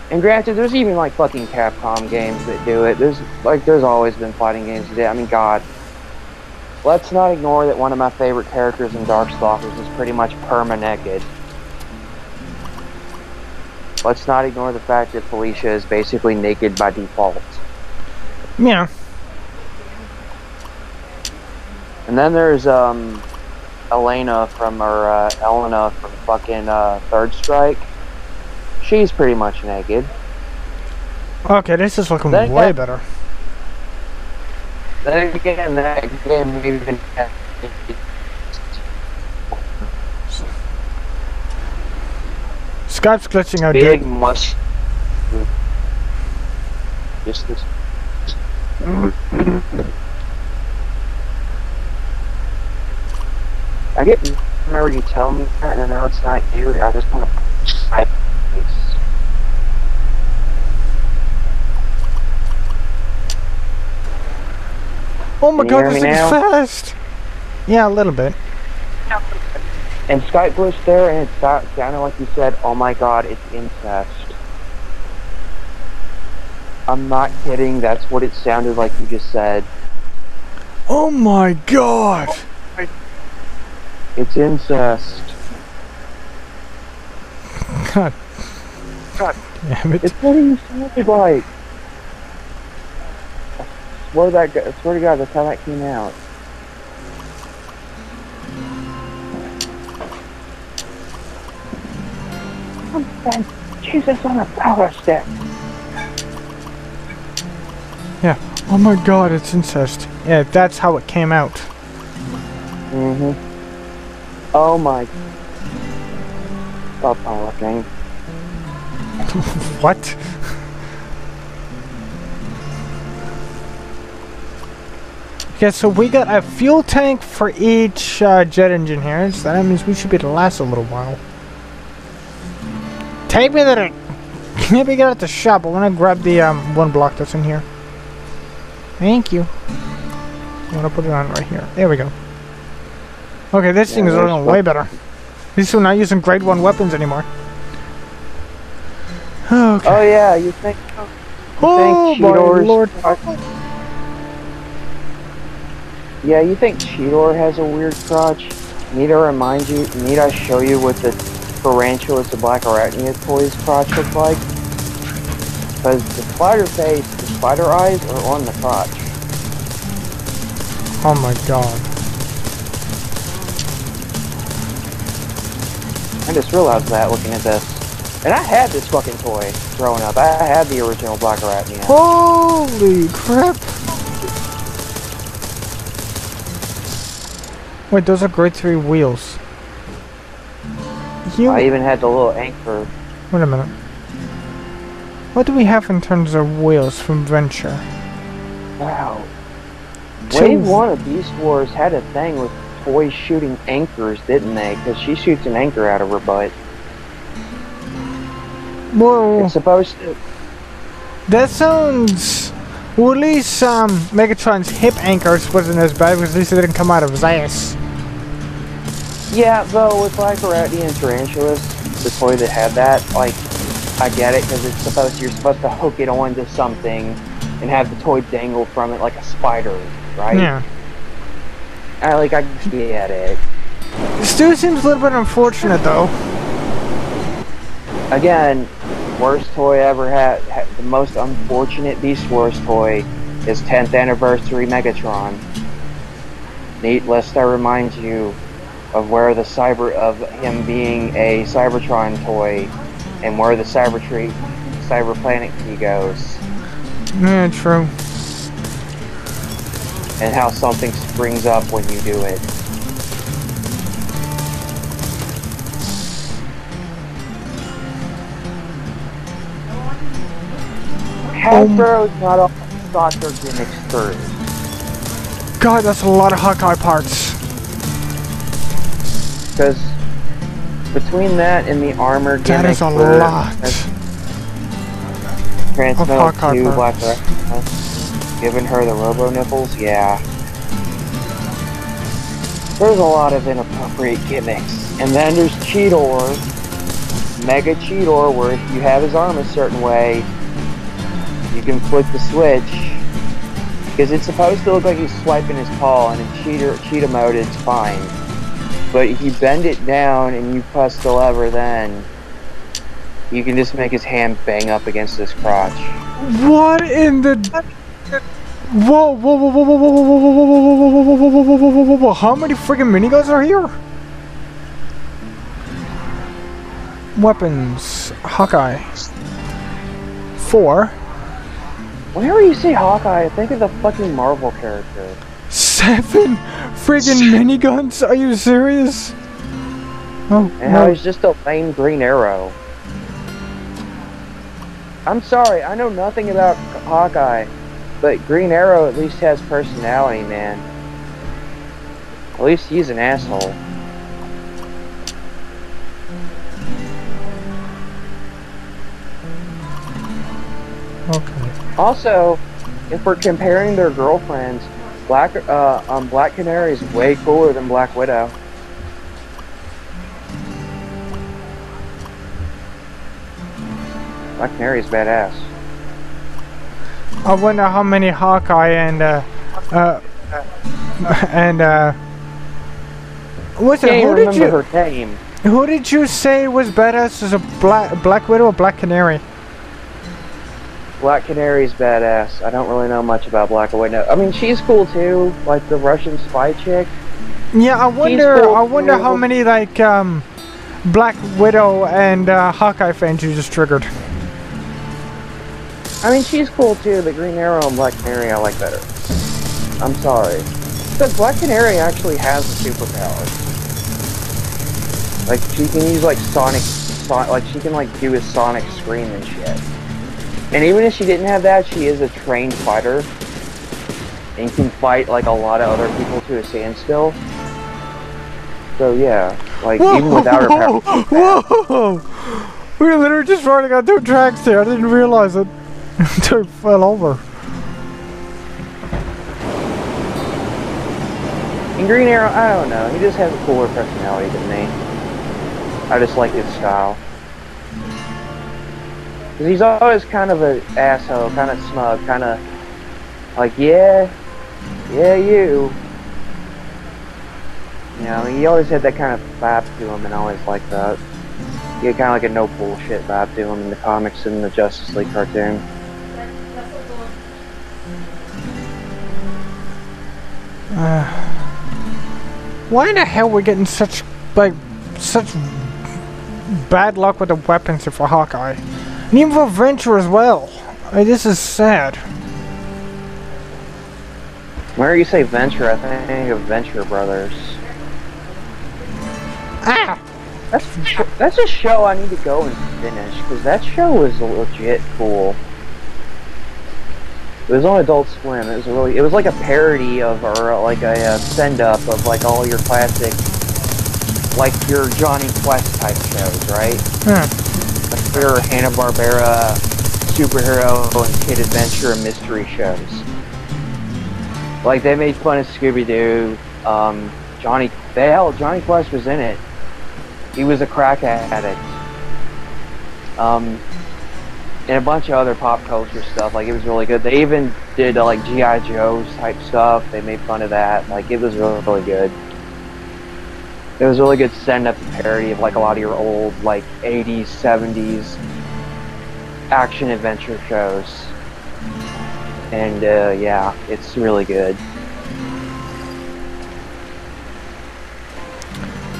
And granted, there's even like fucking Capcom games that do it. There's always been fighting games that do it. I mean, God. Let's not ignore that one of my favorite characters in Darkstalkers is pretty much perma-naked. Let's not ignore the fact that Felicia is basically naked by default. Yeah. And then there's Elena from fucking Third Strike. She's pretty much naked. Okay, this is looking Then way again, better. then again, that game even had Skype's glitching out, big dude. mush. Just this. I get remember you tell me that, and now it's not you. I just want to. Oh my Can you god, hear this me thing is now? fast! Yeah, a little bit. And Skype glitched there, and it sounded like you said, "Oh my god, it's incest." I'm not kidding. That's what it sounded like you just said. Oh my god! It's incest. God. God. Damn it. It's what you sounded like. I swear to God, that's how that came out. Jesus on a power stick. Yeah. Oh my god, it's incest. Yeah, that's how it came out. Mm-hmm. Oh my. Stop talking. What? Yeah, so we got a fuel tank for each jet engine here, so that means we should be able to last a little while. Take me there. Maybe get at the shop. I want to grab the one block that's in here. Thank you. I'm gonna put it on right here. There we go. Okay, this thing is looking way better. At least we're not using grade 1 weapons anymore. Okay. Oh yeah, you think? Oh my lord. Yeah, you think Cheetor has a weird crotch? Need I show you what the Tarantulas the Black Arachnia toy's crotch looks like? Because the spider face, the spider eyes are on the crotch. Oh my god. I just realized that looking at this. And I had this fucking toy growing up. I had the original Black Arachnia. Holy crap! Wait, those are grade 3 wheels. I even had the little anchor. Wait a minute. What do we have in terms of wheels from Venture? Wow. Wave 1 of Beast Wars had a thing with toys shooting anchors, didn't they? Because she shoots an anchor out of her butt. Whoa. It's supposed to... That sounds... Well, at least Megatron's hip anchors wasn't as bad because at least it didn't come out of his ass. Yeah, though, with Black Arachnia and Tarantulas, the toy that had that, like, I get it, because you're supposed to hook it onto something and have the toy dangle from it like a spider, right? Yeah. I get it. It still seems a little bit unfortunate, though. Again, worst toy ever had, the most unfortunate Beast Wars toy is 10th Anniversary Megatron. Neat, lest I remind you of where the of him being a Cybertron toy and where the Cyber Planet key goes. Yeah, true. And how something springs up when you do it. Hasbro's not all soccer gimmicks first. God, that's a lot of Hawkeye parts. Because between that and the armor gimmick, that is a lot Transmetal of Hawkeye 2 Black parts. Arachnia, giving her the robo nipples, yeah. There's a lot of inappropriate gimmicks. And then there's Cheetor, Mega Cheetor, where if you have his arm a certain way, you can flick the switch. Because it's supposed to look like he's swiping his paw, and in cheetah mode it's fine. But if you bend it down and you press the lever then, you can just make his hand bang up against his crotch. What in the... Whoa, whoa, whoa, whoa, whoa, whoa, whoa, whoa, whoa, whoa, whoa, whoa, whoa, whoa, whoa, how many friggin' miniguns are here? Weapons. Hawkeye. 4. Whenever you say Hawkeye, I think of the fucking Marvel character. 7 friggin' miniguns? Are you serious? Oh, And no. how he's just a lame Green Arrow. I'm sorry, I know nothing about Hawkeye, but Green Arrow at least has personality, man. At least he's an asshole. Okay. Also, if we're comparing their girlfriends, Black Canary is way cooler than Black Widow. Black Canary is badass. I wonder how many Hawkeye what's it? Can't even remember her name. Who did you say was badass as a Black Widow or Black Canary? Black Canary's badass. I don't really know much about Black Widow. I mean, she's cool too, like the Russian spy chick. Yeah, I wonder. Cool I wonder too. how many like Black Widow and Hawkeye fans you just triggered. I mean, she's cool too. The Green Arrow and Black Canary I like better. I'm sorry. But Black Canary actually has a superpower. Like, she can use like like she can like do a sonic scream and shit. And even if she didn't have that, she is a trained fighter. And can fight like a lot of other people to a standstill. So yeah, like even without her power. Whoa! We were literally just running on 2 tracks there. I didn't realize it until it fell over. And Green Arrow, I don't know. He just has a cooler personality than me. I just like his style. Because he's always kind of an asshole, kind of smug, kind of like, yeah, you. You know, he always had that kind of vibe to him, and I always liked that. He had kind of like a no bullshit vibe to him in the comics and the Justice League cartoon. Why in the hell we're getting such bad luck with the weapons for Hawkeye? And even for Venture as well. This is sad. Whenever you say Venture, I think of Venture Brothers. Ah! That's a show I need to go and finish, because that show was legit cool. It was on Adult Swim. It was like a parody of, or like a send-up of like all your classic, like your Johnny Quest type shows, right? Like your Hanna-Barbera superhero and kid adventure and mystery shows. Like they made fun of Scooby-Doo. Johnny Quest was in it. He was a crack addict. And a bunch of other pop culture stuff. Like, it was really good. They even did like G.I. Joe's type stuff. They made fun of that. Like, it was really, really good. It was really good send-up parody of like a lot of your old like 80s, 70s action adventure shows. And yeah, it's really good.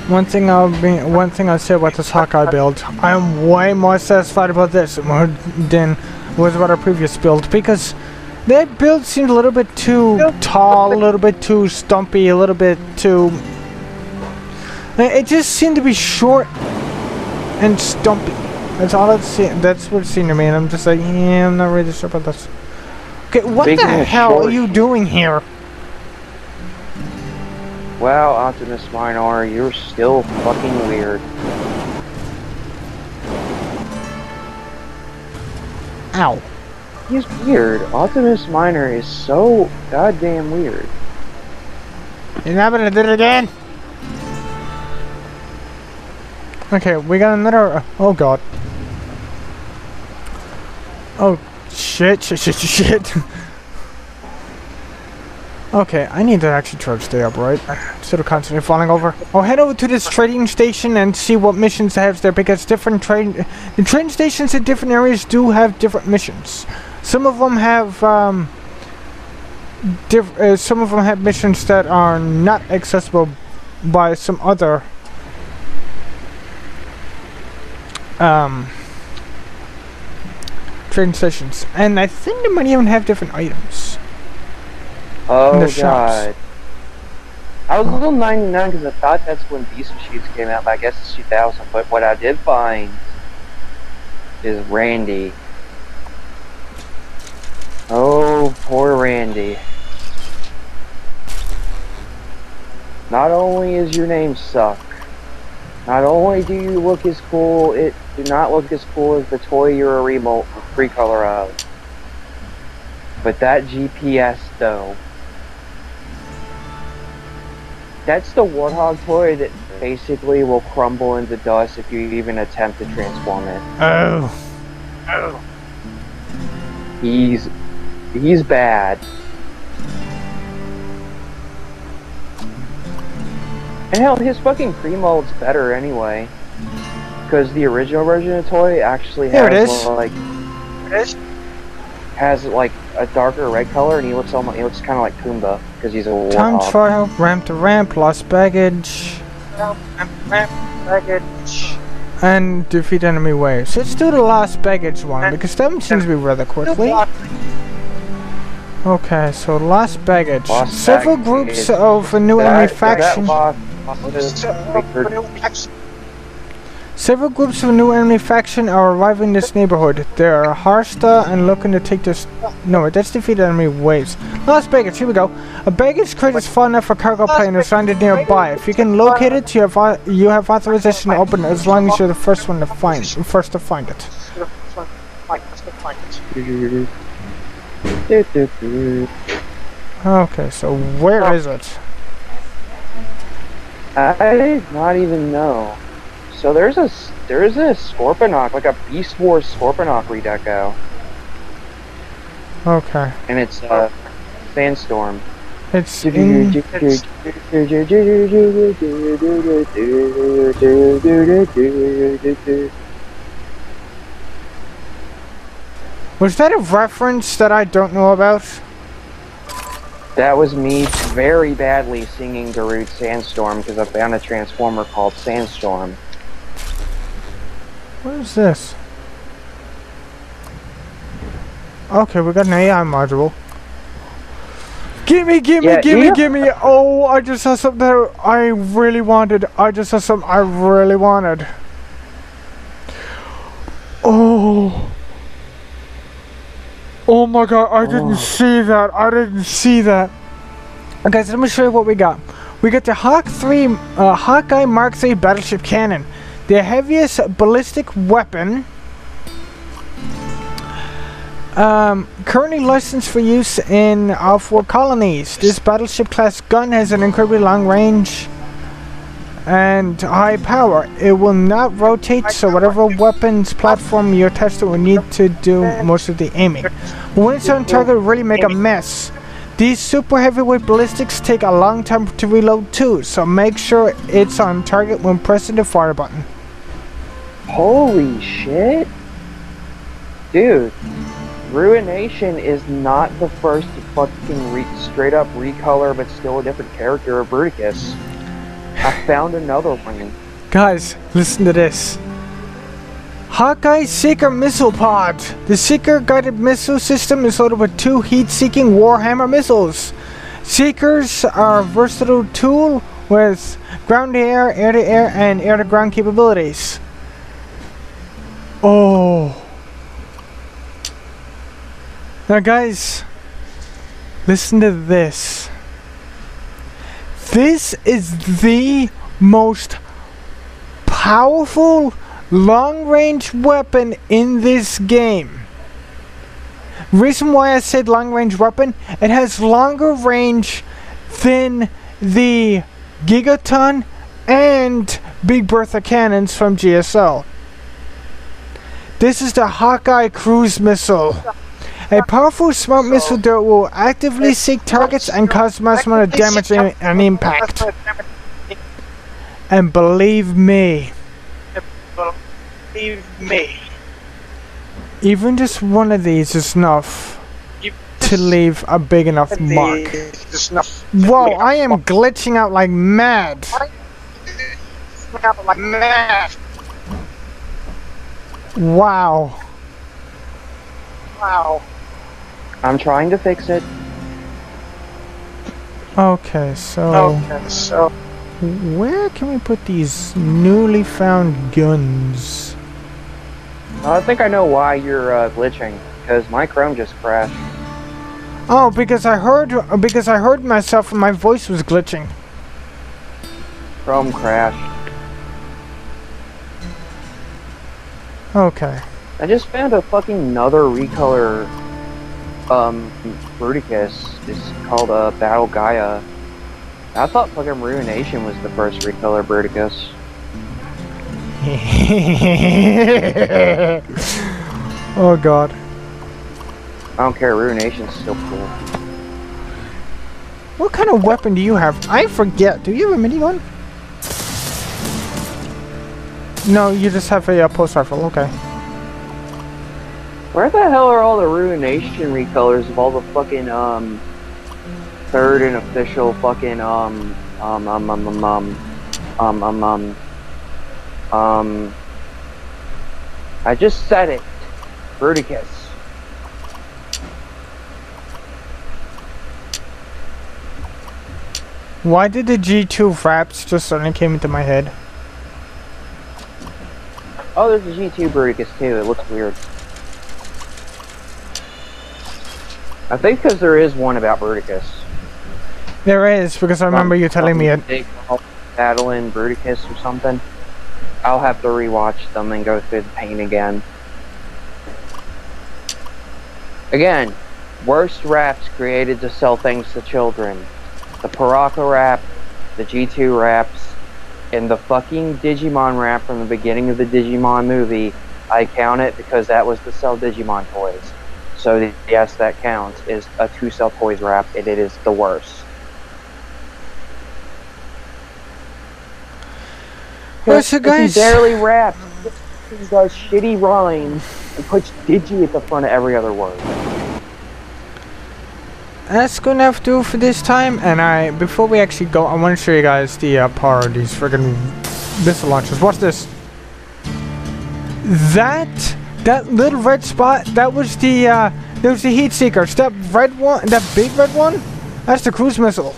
One thing I'll say about this Hawkeye build, I'm way more satisfied about this than was about our previous build, because that build seemed a little bit too tall, a little bit too stumpy, a little bit too... It just seemed to be short and stumpy. That's all that's what it seemed to me, and I'm just like, yeah, I'm not really sure about this. Okay, what the hell are you doing here? Well, Optimus Minor, you're still fucking weird. Ow. He's weird. Optimus Minor is so goddamn weird. You're not gonna do it again? Okay, we got another... oh god. Oh, shit. Okay, I need to actually try to stay upright instead of constantly falling over. I'll head over to this trading station and see what missions they have there, because the train stations in different areas do have different missions. Some of them have missions that are not accessible by some other trading stations, and I think they might even have different items. Oh in the god. shops. I was a little 99 because I thought that's when Beast Machines came out, but I guess it's 2000. But what I did find is Randy. Oh, poor Randy. Not only is your name suck, not only do you look as cool, it do not look as cool as the toy you're a recolor of. But that GPS though. That's the Warthog toy that basically will crumble into dust if you even attempt to transform it. Oh. He's bad. And hell, his fucking pre-mold's better anyway. Because the original version of the toy actually has like a darker red color, and he looks kind of like Pumbaa because he's a warthog. Time trial, ramp to ramp, lost baggage. And defeat enemy waves. Let's do the lost baggage one because that one seems to be rather quickly. Okay, so lost baggage. Several groups of a new enemy faction. Several groups of a new enemy faction are arriving in this neighborhood. They are Harsta and looking to take this. No, that's defeat enemy waves. Lost baggage. Here we go. A baggage crate is far enough for cargo planes landed nearby. If you can locate it, you have authorization to open it as long as you're the first one to find it. Okay, so where is it? I did not even know. So there is a Scorponok, like a Beast Wars Scorponok redeco. Okay. And it's Sandstorm. It's in... Was that a reference that I don't know about? That was me very badly singing Darude Sandstorm because I found a transformer called Sandstorm. What is this? Okay, we got an AI module. Gimme! Oh, I just saw something that I really wanted. Oh. Oh my god, I didn't see that. Okay, so let me show you what we got. We got the Hawkeye Mark III battleship cannon. The heaviest ballistic weapon. Currently licensed for use in off-war colonies. This battleship class gun has an incredibly long range and high power. It will not rotate, so whatever weapons platform you attach to will need to do most of the aiming. When it's on target, will really make a mess. These super heavyweight ballistics take a long time to reload too, so make sure it's on target when pressing the fire button. Holy shit! Dude, Ruination is not the first fucking straight up recolor but still a different character of Bruticus. I found another one. Guys, listen to this. Hawkeye Seeker Missile Pod. The Seeker guided missile system is loaded with 2 heat-seeking Warhammer missiles. Seekers are a versatile tool with ground-to-air, air-to-air, and air-to-ground capabilities. Oh. Now guys, listen to this. This is the most powerful long-range weapon in this game. Reason why I said long-range weapon, it has longer range than the Gigaton and Big Bertha cannons from GSL. This is the Hawkeye cruise missile. A powerful smart missile that will actively seek targets and cause mass amount of damage and impact. And believe me, even just one of these is enough to leave a big enough mark. Whoa, I am glitching out like mad. Wow. Wow. I'm trying to fix it. Okay, so Okay, so where can we put these newly found guns? I think I know why you're glitching, because my Chrome just crashed. Oh, because I heard myself and my voice was glitching. Chrome crashed. Okay. I just found a fucking another recolor Bruticus. It's called Battle Gaia. I thought fucking Ruination was the first recolor Bruticus. Oh god. I don't care, Ruination's still cool. What kind of weapon do you have? I forget. Do you have a minigun? No, you just have a pulse rifle. Okay. Where the hell are all the Ruination recolors of all the fucking third and official fucking I just said it. Bruticus. Why did the G2 raps just suddenly came into my head? Oh, there's a G2 Bruticus too. It looks weird. I think because there is one about Bruticus. There is, because I remember you telling me it. Battling Bruticus or something. I'll have to rewatch them and go through the pain again. Again, worst raps created to sell things to children. The Paraka rap, the G2 raps, and the fucking Digimon rap from the beginning of the Digimon movie. I count it because that was to sell Digimon toys. So yes, that counts. Is a to sell toys rap, and it is the worst. Well, so guys, He barely raps. He does shitty rhymes and puts Digi at the front of every other word. that's gonna have to do for this time. And before we actually go, I want to show you guys the power of these friggin' missile launchers. Watch this. That little red spot, that was the heat seekers. That red one, that big red one, that's the cruise missile.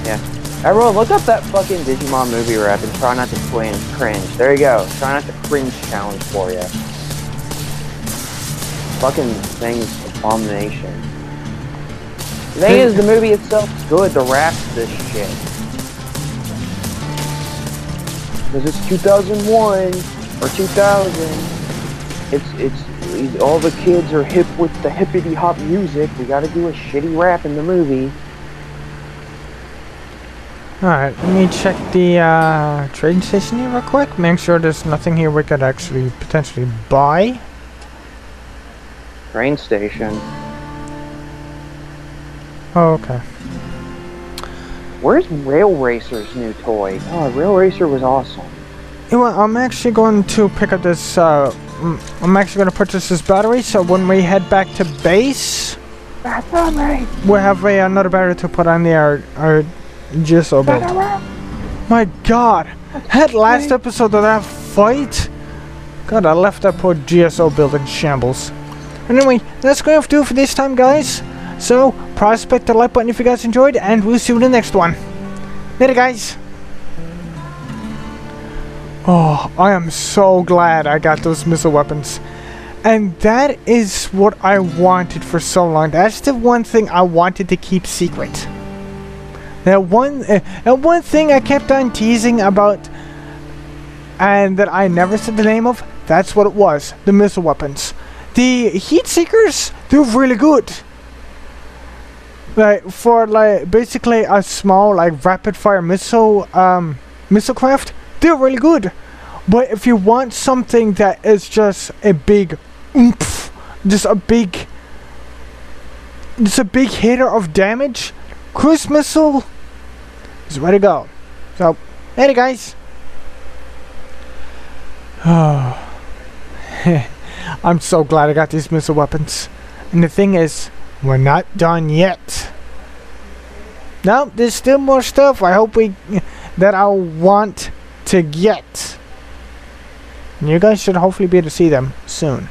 Yeah. Everyone, look up that fucking Digimon movie rap and try not to cringe. There you go. Try not to cringe challenge for you. Fucking thing's abomination. The thing is, the movie itself is good. The rap's this shit. Because it's 2001 or 2000. It's all the kids are hip with the hippity hop music. We gotta do a shitty rap in the movie. Alright, let me check the train station here real quick. Make sure there's nothing here we could actually potentially buy. Train station. Oh, okay. Where's Rail Racer's new toy? Oh, Rail Racer was awesome. You know what, I'm actually going to pick up this, I'm actually going to purchase this battery, so when we head back to base, we'll have another battery to put on our GSO build. My god, that last episode of that fight, god, I left that poor GSO build in shambles. Anyway, that's going to have to do for this time, guys. So, prospect the like button if you guys enjoyed, and we'll see you in the next one. Later, guys. Oh, I am so glad I got those missile weapons. And that is what I wanted for so long. That's the one thing I wanted to keep secret. That one thing I kept on teasing about and that I never said the name of, that's what it was. The missile weapons. The heat seekers, they're really good. Like, for like basically a small like rapid fire missile craft, they're really good. But if you want something that is just a big oomph, just a big hitter of damage, cruise missile is where to go. So, later, guys. I'm so glad I got these missile weapons. And the thing is, we're not done yet. No, there's still more stuff I hope that I'll want to get. And you guys should hopefully be able to see them soon.